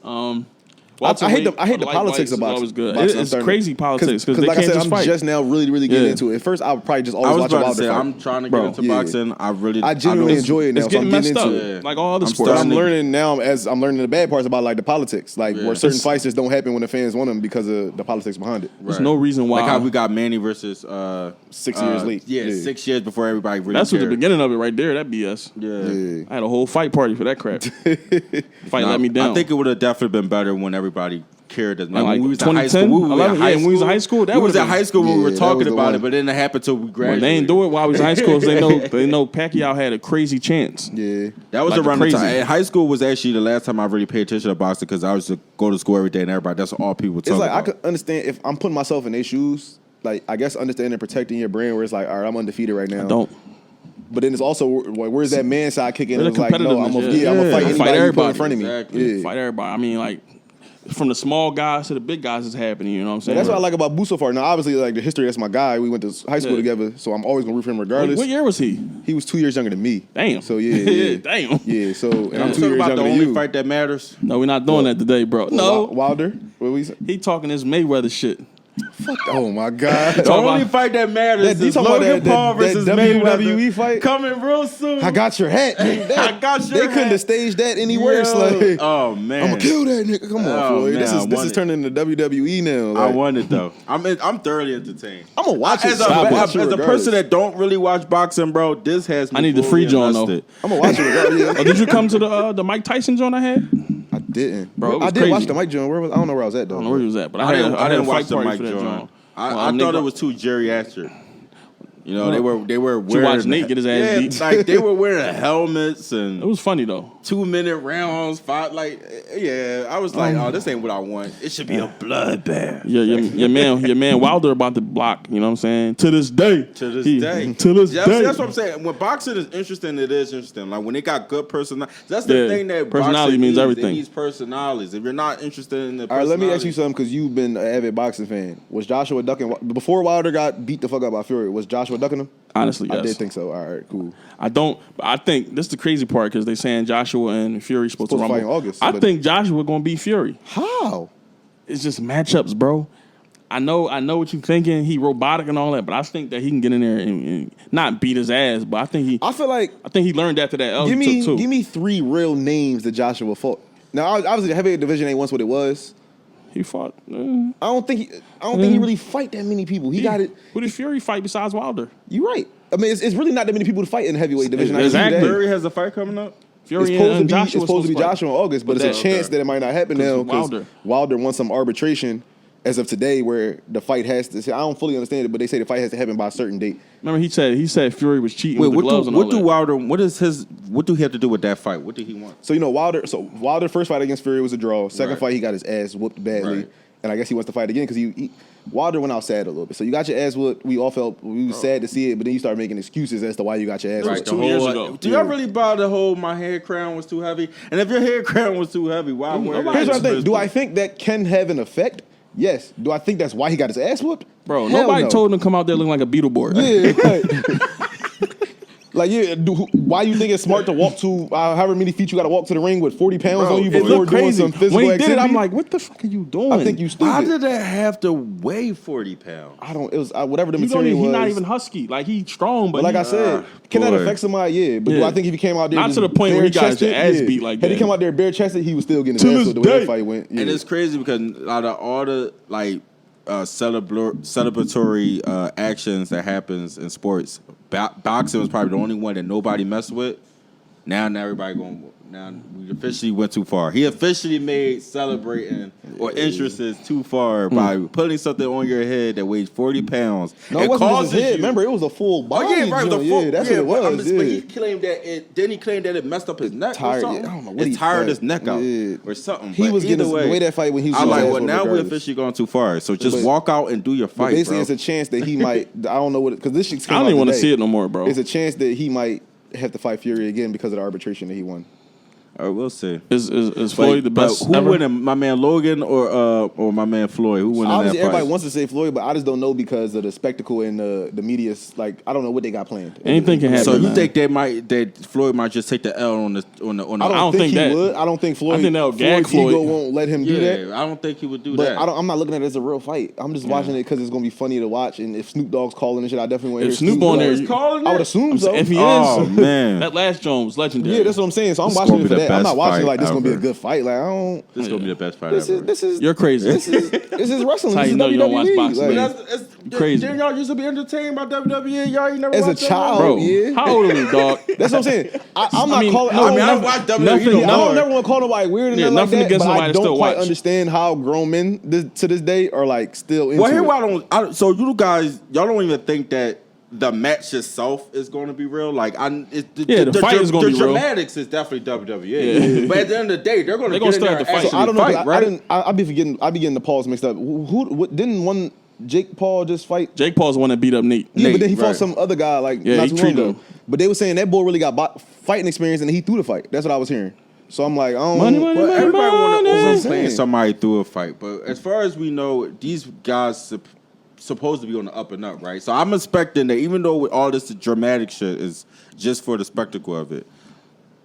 I hate the politics of boxing. Always good. Boxing, It's I'm crazy politics because they like can't I said, just I'm fight. just now really getting into it. At first, I would probably just I always was watch a about to Wilder say, fight. I'm trying to get Bro, into yeah. boxing. I genuinely enjoy it now. It's getting so I'm messed getting up, into it. like all other I'm sports. But I'm starting to- learning now as I'm learning the bad parts about like the politics, like where certain It's- fights just don't happen when the fans want them because of the politics behind it. There's no reason why. Like how we got Manny versus 6 years late. Yeah, 6 years before everybody really That's what the cared. beginning of it right there. That BS. Yeah. I had a whole fight party for that crap. Fight let me down. I think it would have definitely been better when everybody cared as much. Like when we was in high school, 2010, when we were 11, in high yeah, school, when we was in high school, that we was would've in high been- school when we Yeah, were that talking was the about one. it, but then it happened till we Well, graduated. they ain't do it while we was in high school. 'Cause they know Pacquiao had a crazy chance. Yeah. That was Like around the crazy. time. And high school was actually the last time I really paid attention to boxing because I was to go to school every day and everybody. That's all people It's talk like I about. could understand if I'm putting myself in their shoes. Like I guess understanding protecting your brand where it's like, all right, I'm undefeated right now. Don't. But then it's also like, where's that man side kicking? Where It's the like, no, I'm competitiveness, gonna yeah. fight Yeah. anybody Fight you put everybody. in front of me. Exactly. Yeah. Fight everybody. I mean, like from the small guys to the big guys is happening. You know what I'm saying? That's what I like about Boo so far. Now, obviously, like the history, that's my guy. We went to high school Yeah. together, so I'm always gonna root for him regardless. What year was he? He was 2 years younger than me. Damn. So yeah. Damn. Yeah. So and I'm 2 I'm talking years about younger the than only you. fight that matters. No, we're not doing that today, bro. No. Wilder. What we say? He talking this Mayweather shit. Oh my God. The Talk only about- fight that matters You is talking about Logan Paul that versus WWE Mayweather fight? coming real soon. I got your hat. I got your They couldn't hat. have staged that any worse. Yo. Like, Oh man, I'm gonna kill that nigga. Come on, Oh, Floyd. man, I This want is it. turning into WWE now. I Like, won it though. I'm thoroughly entertained. I'm gonna watch it. As a, Stop as watching a regardless. person that don't really watch boxing, bro, this has me. I need the fully free joint, though. invested. I'm gonna watch it regardless. Oh, did you come to the Mike Tyson joint I had? I didn't, Bro, it was I did crazy. watch the Mike Jones. I don't know where I was at though. I don't know where he was at, but I I didn't had a watch fight the party Mike for that joint. joint. I thought it was too geriatric. You know, they were you wearing. watch Nate get his ass beat? like they were wearing helmets and It was funny though. 2-minute rounds. I was like, oh, this ain't what I want. It should be a bloodbath. Your man Wilder about to block. You know what I'm saying? To this day. To this He- day. To this Yeah, day. that's what I'm saying. When boxing is interesting, it is interesting. Like when they got good personality. That's the Yeah, thing that personality boxing means needs. everything. It needs personalities. If you're not interested in the All right, let me ask you personality- something because you've been an avid boxing fan. Was Joshua ducking before Wilder got beat the fuck up by Fury? Was Joshua ducking him? Honestly, yes. I did think so. All right, cool. I don't. But I think this is the crazy part because they saying Joshua and Fury supposed to Supposed to rumble. fight in August, I but- think Joshua gonna beat Fury. How? It's just matchups, bro. I know what you're thinking. He robotic and all that, but I think that he can get in there and not beat his ass. But I think he learned after that L Give he took too. me 3 real names that Joshua fought. Now, obviously, the heavyweight division ain't once what it was. He fought. I don't think he really fight that many people. He got it. Who did Fury fight besides Wilder? You're right. I mean, it's really not that many people to fight in the heavyweight division. I can see Exactly. that. Fury has a fight coming up. Fury It's supposed and to be, Joshua it's supposed to be fight. Joshua in August, but it's a chance that it might not happen now because Wilder won some arbitration as of today where the fight has to. I don't fully understand it, but they say the fight has to happen by a certain date. Remember he said Fury was cheating Wait, with the gloves and all that. Wilder? What do he have to do with that fight? What did he want? So Wilder first fight against Fury was a draw. Second Right. fight he got his ass whooped badly. Right. and I guess he wants to fight again because Wilder went out sad a little bit. So you got your ass whooped. We all felt we was sad to see it, but then you start making excuses as to why you got your ass Right, whooped. 2 years ago. Do y'all really buy the whole my hair crown was too heavy? And if your hair crown was too heavy, why wear that? Here's what I think. Do I think that can have an effect? Yes. Do I think that's why he got his ass whooped? Bro, Hell nobody no. told him to come out there looking like a Beetleborg. Yeah, right. Like, why you think it's smart to walk to however many feet you got to walk to the ring with 40 pounds on you It before looked doing crazy. some physical When he activity? did it, I'm like, what the fuck are you doing? I think you stupid. Why did that have to weigh 40 pounds? I don't. It was whatever the He's material was. not even husky. Like, he's strong, but Like I said, can that boy. affect somebody? Yeah, but do Yeah. I think if he came out there Not just to the point where he got his bare-chested? ass beat like Had that. he come out there bare chested, he was still getting his To ass this whooped the way day. that fight went. Yeah. And it's crazy because out of all the celebratory actions that happens in sports, boxing was probably the only one that nobody messed with. Now everybody going. Now we officially went too far. He officially made celebrating or interests too far by putting something on your head that weighs 40 pounds. No, it wasn't just his head. Remember, it was a full body. Oh yeah, right. joint. Yeah, that's what it was. But he claimed that it. Then he claimed that it messed up his neck Tired, or something. yeah, I don't know what it he tired said. his neck out Yeah. or something. He But was getting either way, the way that fight when he was. I'm like, getting his well, ass now whooped we regardless. officially going too far. So just But- walk out and do your But fight, basically, bro. it's a chance that he might. I don't know what because this shit's. I don't even want to see it no more, bro. It's a chance that he might have to fight Fury again because of the arbitration that he won. All right, we'll see. Is Floyd the best who ever? winning, my man Logan or my man Floyd? Who winning Obviously, that everybody fight? wants to say Floyd, but I just don't know because of the spectacle and the media's. Like, I don't know what they got planned. Anything can happen. So you man. think that Floyd might just take the L on the I don't think he that. would. I don't think Floyd. I think that'll gag Floyd's ego Floyd. won't let him do that. Yeah, I don't think he would do But that. I'm not looking at it as a real fight. I'm just watching it because it's gonna be funny to watch. And if Snoop Dogg's calling and shit, I definitely want to hear If Snoop on there, Dogg. calling I would it? assume so. If he Oh is, man, that last Jones was legendary. Yeah, that's what I'm saying. So I'm This watching gonna it be for the that. I'm best not watching it fight like this gonna be a ever. good fight. Like I don't. this is gonna be the best fight This ever. is You're crazy. this is wrestling. How This you is know you don't watch WWE. boxing, Like, man? Crazy. Didn't y'all used to be entertained by WWE? Y'all ain't never As a watched that? child, Bro, yeah. how old are we, dog? That's what I'm saying. I'm not mean, calling. no, I mean, I watched WWE. nothing- no I more. don't never want to call nobody weird and Yeah, nothing like nothing that, against but nobody I that don't still quite watch. understand how grown men to this day are like still into Well, here it. why I don't. So you guys, y'all don't even think that the match itself is going to be real. Like, the fight is gonna be real. The dramatics is definitely WWE. But at the end of the day, they're going to gonna get in there start and the fight. actually So I don't know. fight, right? I be getting the Pauls mixed up. What didn't one Jake Paul just fight? Jake Paul's the one that beat up Nate. Yeah, Nate, but then he fought right. some other guy like Yeah, not he too long treated ago. him. But they were saying that boy really got fighting experience and he threw the fight. That's what I was hearing. So I'm like, I don't. Money, But money, Everybody want to money. overplay somebody through a fight, but as far as we know, these guys supposed to be on the up and up, right? So I'm expecting that even though with all this dramatic shit is just for the spectacle of it,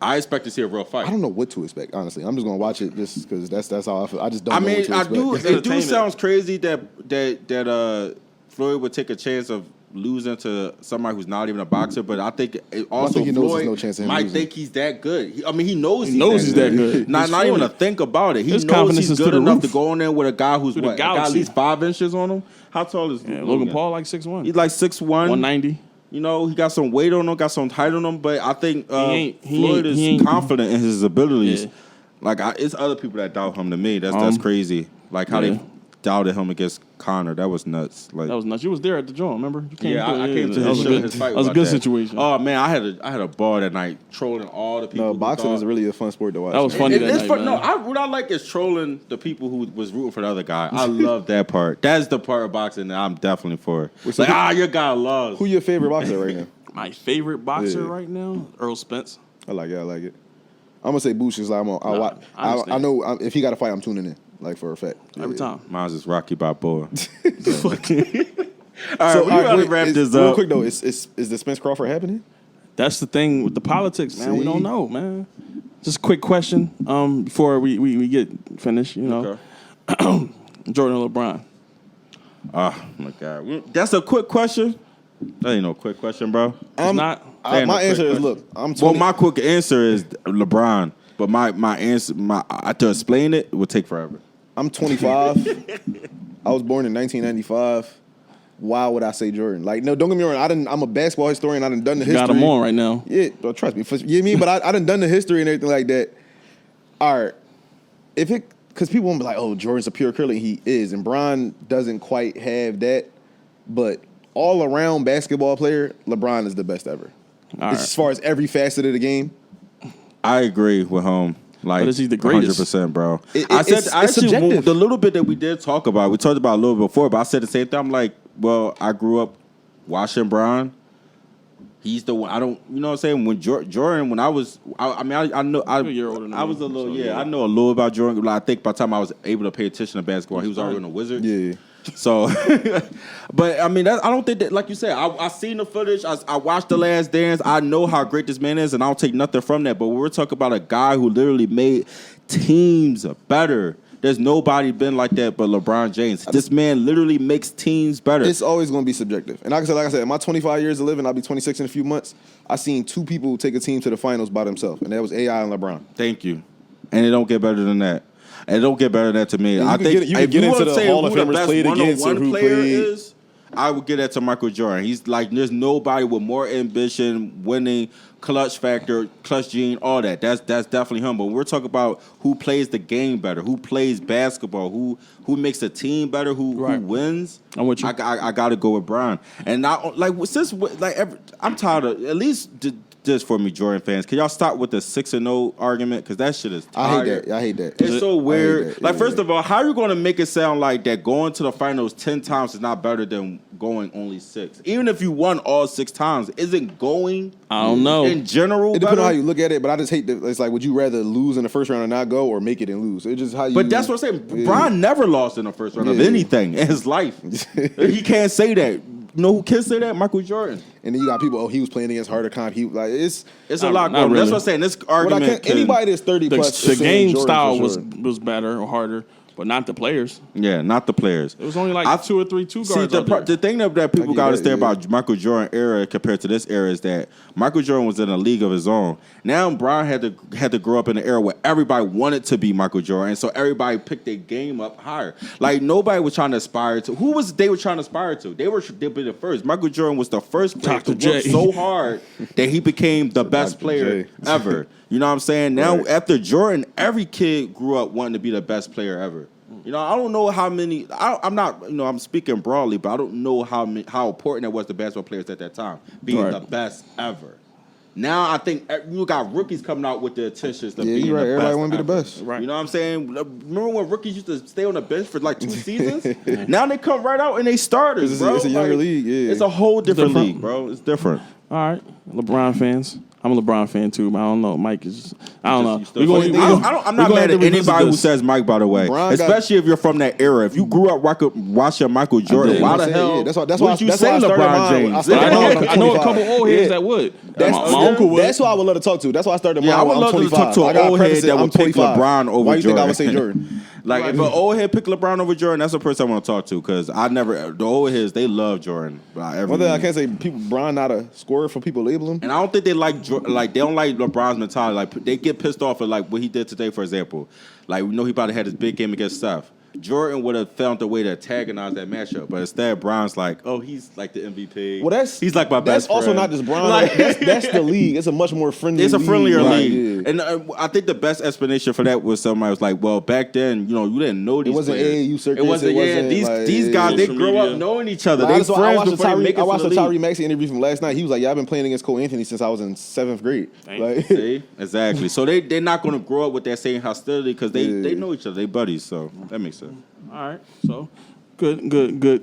I expect to see a real fight. I don't know what to expect. Honestly, I'm just gonna watch it just because that's how I feel. I just don't. I know mean, what to I expect. do. It's It do entertainment. sounds crazy that Floyd would take a chance of losing to somebody who's not even a boxer, but I think it also think he knows Floyd there's no chance of him might losing. think he's that good. He knows he's that good. Not He's not even Floyd. to think about it. He His knows confidence he's is to good the enough roof. to go in there with a guy who's To the what, got at galaxy. least 5 inches on him. How tall is Logan Paul like 6'1", He's like 6'1", 190. You know, he got some weight on him, got some height on him, but I think He Floyd is ain't- confident in his abilities. Yeah. Like, it's other people that doubt him to me. That's crazy. Like how yeah. they doubted him against Conor. That was nuts. Like, That was nuts. You was there at the joint, remember? You came yeah, through. I came to that was his, a good, his fight. That was a about good that. situation. Oh man, I had a ball that night trolling all the people. No, who boxing thought- is really a fun sport to watch. That was man. funny It- that it's night, fun. man. No, what I like is trolling the people who was rooting for the other guy. I love that part. That's the part of boxing that I'm definitely for. Which Like, is- your guy lost. Who your favorite boxer right now? My favorite boxer Yeah. right now, Earl Spence. I like it. I'm gonna say Bush is like I watch. I understand. I know if he got a fight, I'm tuning in like for a fact. Every Yeah. time. Mine's is Rocky Balboa. All right, So, we all right, gotta wait, wrap this real up. quick though. Is the Spence Crawford happening? That's the thing with the politics, man. We See? don't know, man. Just a quick question before we get finished, you know. Okay. Jordan or LeBron? Oh my God, that's a quick question. That ain't no quick question, bro. It's not. Ain't no My quick answer is question. look. I'm 20. Well, my quick answer is LeBron, but my answer, to explain it would take forever. I'm 25. I was born in 1995. Why would I say Jordan? Like, no, don't get me wrong. I'm a basketball historian. I done the history. Got him on right now. Yeah, well, trust me. You know what I mean? But I done the history and everything like that. All right. Because people won't be like, oh, Jordan's a pure curler. He is. And Bron doesn't quite have that. But all around basketball player, LeBron is the best ever. All right. As far as every facet of the game. I agree with home. Like, but is he the greatest? 100%, bro. It's subjective. The little bit that we did talk about, we talked about a little bit before, but I said the same thing. I'm like, well, I grew up watching Bron. He's the one. I don't, you know what I'm saying? When Jordan, when I was, I know, You're older than I was me, a little, so, I know a little about Jordan. Like, I think by the time I was able to pay attention to basketball, he was already in the Wizards. Yeah. So, but I mean, I don't think that, like you said, I seen the footage. I watched The Last Dance. I know how great this man is, and I don't take nothing from that. But when we're talking about a guy who literally made teams better, there's nobody been like that but LeBron James. This man literally makes teams better. It's always going to be subjective. And like I said, in my 25 years of living, I'll be 26 in a few months. I seen two people take a team to the finals by themselves, and that was AI and LeBron. Thank you. And it don't get better than that. And it don't get better than that to me. I think you can get into the Hall of Famers played against or who played. Is, I would get that to Michael Jordan. He's like, there's nobody with more ambition, winning, clutch factor, clutch gene, all that. That's definitely him. But we're talking about who plays the game better, who plays basketball, who makes a team better, who wins. I'm with you. I got to go with Bron. And not like since like I'm tired of at least. Just for me, Jordan fans, can y'all stop with the 6-0 argument? Because that shit is tired. I hate that. It's so weird. Like, first of all, how are you going to make it sound like that going to the finals 10 times is not better than going only 6? Even if you won all 6 times, isn't going, I don't know, in general, it depends on how you look at it, but I just hate that. It's like, would you rather lose in the first round and not go, or make it and lose? It's just how you. But that's what I'm saying. Bron never lost in the first round of anything in his life. He can't say that. You know who can say that? Michael Jordan. And then you got people, he was playing against harder comp. It's a lot going on. Really. That's what I'm saying. This argument. Anybody that's 30 plus. The game Jordan style for sure. was better or harder, but not the players. Yeah, not the players. It was only like 2 or 3 two guards. See, the thing that people got to understand about Michael Jordan era compared to this era is that Michael Jordan was in a league of his own. Now Bron had to grow up in an era where everybody wanted to be Michael Jordan, and so everybody picked their game up higher. Like, nobody was trying to aspire to. Who was they were trying to aspire to? They'd be the first. Michael Jordan was the first player to work so hard that he became the best player ever. You know what I'm saying? Now, after Jordan, every kid grew up wanting to be the best player ever. You know, I don't know how many. I'm not. You know, I'm speaking broadly, but I don't know how important it was to basketball players at that time being the best ever. Now I think you got rookies coming out with the attentions to being the best. Everybody want to be the best. Right. You know what I'm saying? Remember when rookies used to stay on the bench for like 2 seasons? Now they come right out and they starters, bro. It's a younger league. Yeah, it's a whole different league, bro. It's different. All right, LeBron fans. I'm a LeBron fan too, but I don't know. Mike is. I don't know. I'm not mad at anybody who says Mike, by the way. Especially if you're from that era. If you grew up watching Michael Jordan, why the hell? That's why would you say LeBron James? I know a couple old heads that would. My uncle would. That's who I would love to talk to. That's why I started. I would love to talk to an old head that would pick LeBron over Jordan. Why you think I would say Jordan? Like, if an old head pick LeBron over Jordan, that's the person I want to talk to, because the old heads, they love Jordan. One thing I can't say, Bron not a scorer for people label him. And I don't think they they don't like LeBron's mentality. Like, they get pissed off at like what he did today, for example. Like, we know he about to have his big game against Steph. Jordan would have found a way to antagonize that matchup, but instead Bron's like, oh, he's like the MVP. Well, he's like my best friend. That's also not just Bron. That's the league. It's a much more friendly. It's a friendlier league. And I think the best explanation for that was somebody was like, well, back then, you didn't know these players. It wasn't AAU circuits. It wasn't these guys. They grew up knowing each other. They friends before they make it to the league. I watched the Tyrese Maxey interview from last night. He was like, I've been playing against Cole Anthony since I was in 7th grade. See, exactly. So they're not going to grow up with that same hostility because they know each other. They buddies. So that makes sense. All right, so good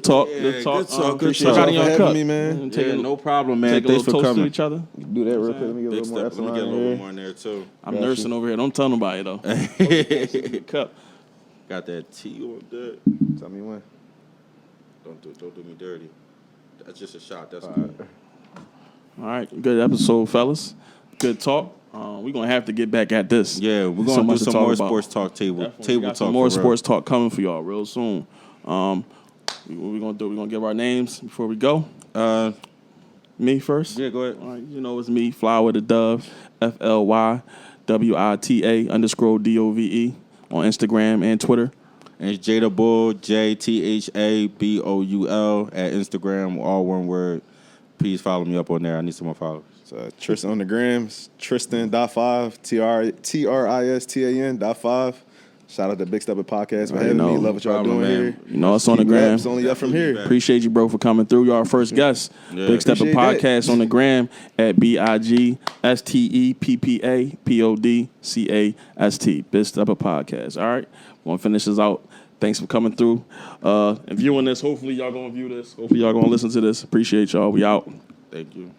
talk. Yeah, good talk. Good Check out your cup, me, man. No problem, man. Take a Thanks little for toast coming. to each other. Do that real quick. Let me get a Big little more stuff. Let me get a little more in there too. I'm nursing over here. Don't tell nobody though. Cup. Got that tea on that. Tell me when. Don't do me dirty. That's just a shot. That's good. All right, good episode, fellas. Good talk. We're gonna have to get back at this. Yeah, we're gonna do some more sports talk table talk. Some more sports talk coming for y'all real soon. What we gonna do? We're gonna give our names before we go. Me first. Yeah, go ahead. All right, it's me, Fly with a Dove, FLYWITA_DOVE on Instagram and Twitter. And it's Jada Bull, JTHABOUL at Instagram, all one word. Please follow me up on there. I need some more followers. Tristan on the grams, Tristan.5, TRISTAN.5. Shout out to Big Steppa Podcast for I having know. me. Love what y'all Problem, doing man. here. You know, it's on the Keep gram. raps only up from here. Appreciate you, bro, for coming through. You're our first guest. Yeah. Big Steppa Appreciate that. Podcast on the gram at BIGSTEPPAPODCAST. Big Steppa Podcast. All right. Want to finish this out. Thanks for coming through and viewing this. Hopefully, y'all going to view this. Hopefully, y'all going to listen to this. Appreciate y'all. We out. Thank you.